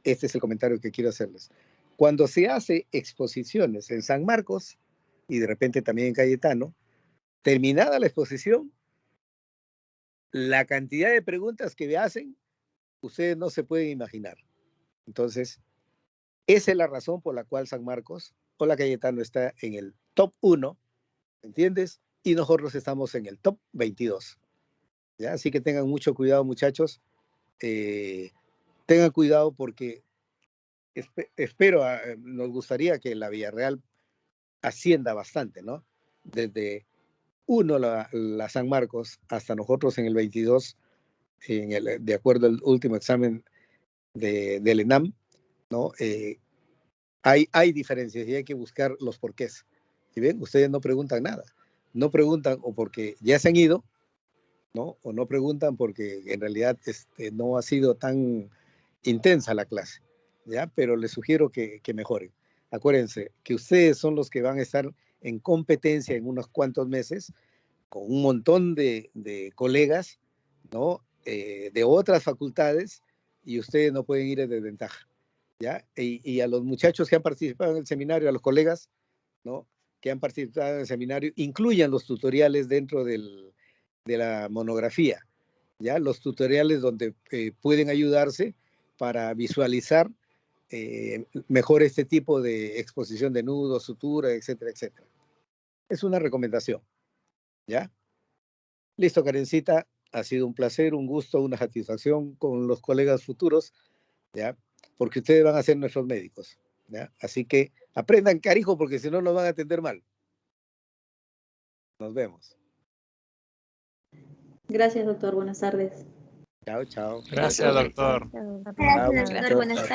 este es el comentario que quiero hacerles. Cuando se hace exposiciones en San Marcos y de repente también en Cayetano, terminada la exposición, la cantidad de preguntas que me hacen, ustedes no se pueden imaginar. Entonces, esa es la razón por la cual San Marcos o la Cayetano está en el top 1, ¿entiendes? Y nosotros estamos en el top 22. ¿Ya? Así que tengan mucho cuidado, muchachos. Tengan cuidado porque espero, nos gustaría que la Villarreal ascienda bastante, ¿no? Desde la San Marcos hasta nosotros en el 22, de acuerdo al último examen del ENAM, ¿no? Hay diferencias y hay que buscar los porqués. Y ven, ustedes no preguntan nada. No preguntan o porque ya se han ido, ¿no? O no preguntan porque en realidad no ha sido tan intensa la clase, ¿ya? Pero les sugiero que mejoren. Acuérdense que ustedes son los que van a estar en competencia en unos cuantos meses con un montón de colegas, ¿no? De otras facultades, y ustedes no pueden ir en desventaja, ¿ya? Y a los muchachos que han participado en el seminario, a los colegas, ¿no? Que han participado en el seminario, incluyan los tutoriales dentro de la monografía, ¿ya? Los tutoriales donde pueden ayudarse para visualizar mejor este tipo de exposición de nudos, sutura, etcétera, etcétera. Es una recomendación, ¿ya? Listo, Karencita, ha sido un placer, un gusto, una satisfacción con los colegas futuros, ¿ya? Porque ustedes van a ser nuestros médicos, ¿ya? Así que aprendan, carijo, porque si no nos van a atender mal. Nos vemos. Gracias, doctor. Buenas tardes. Chao, chao. Gracias, doctor. Gracias, doctor. Buenas tardes.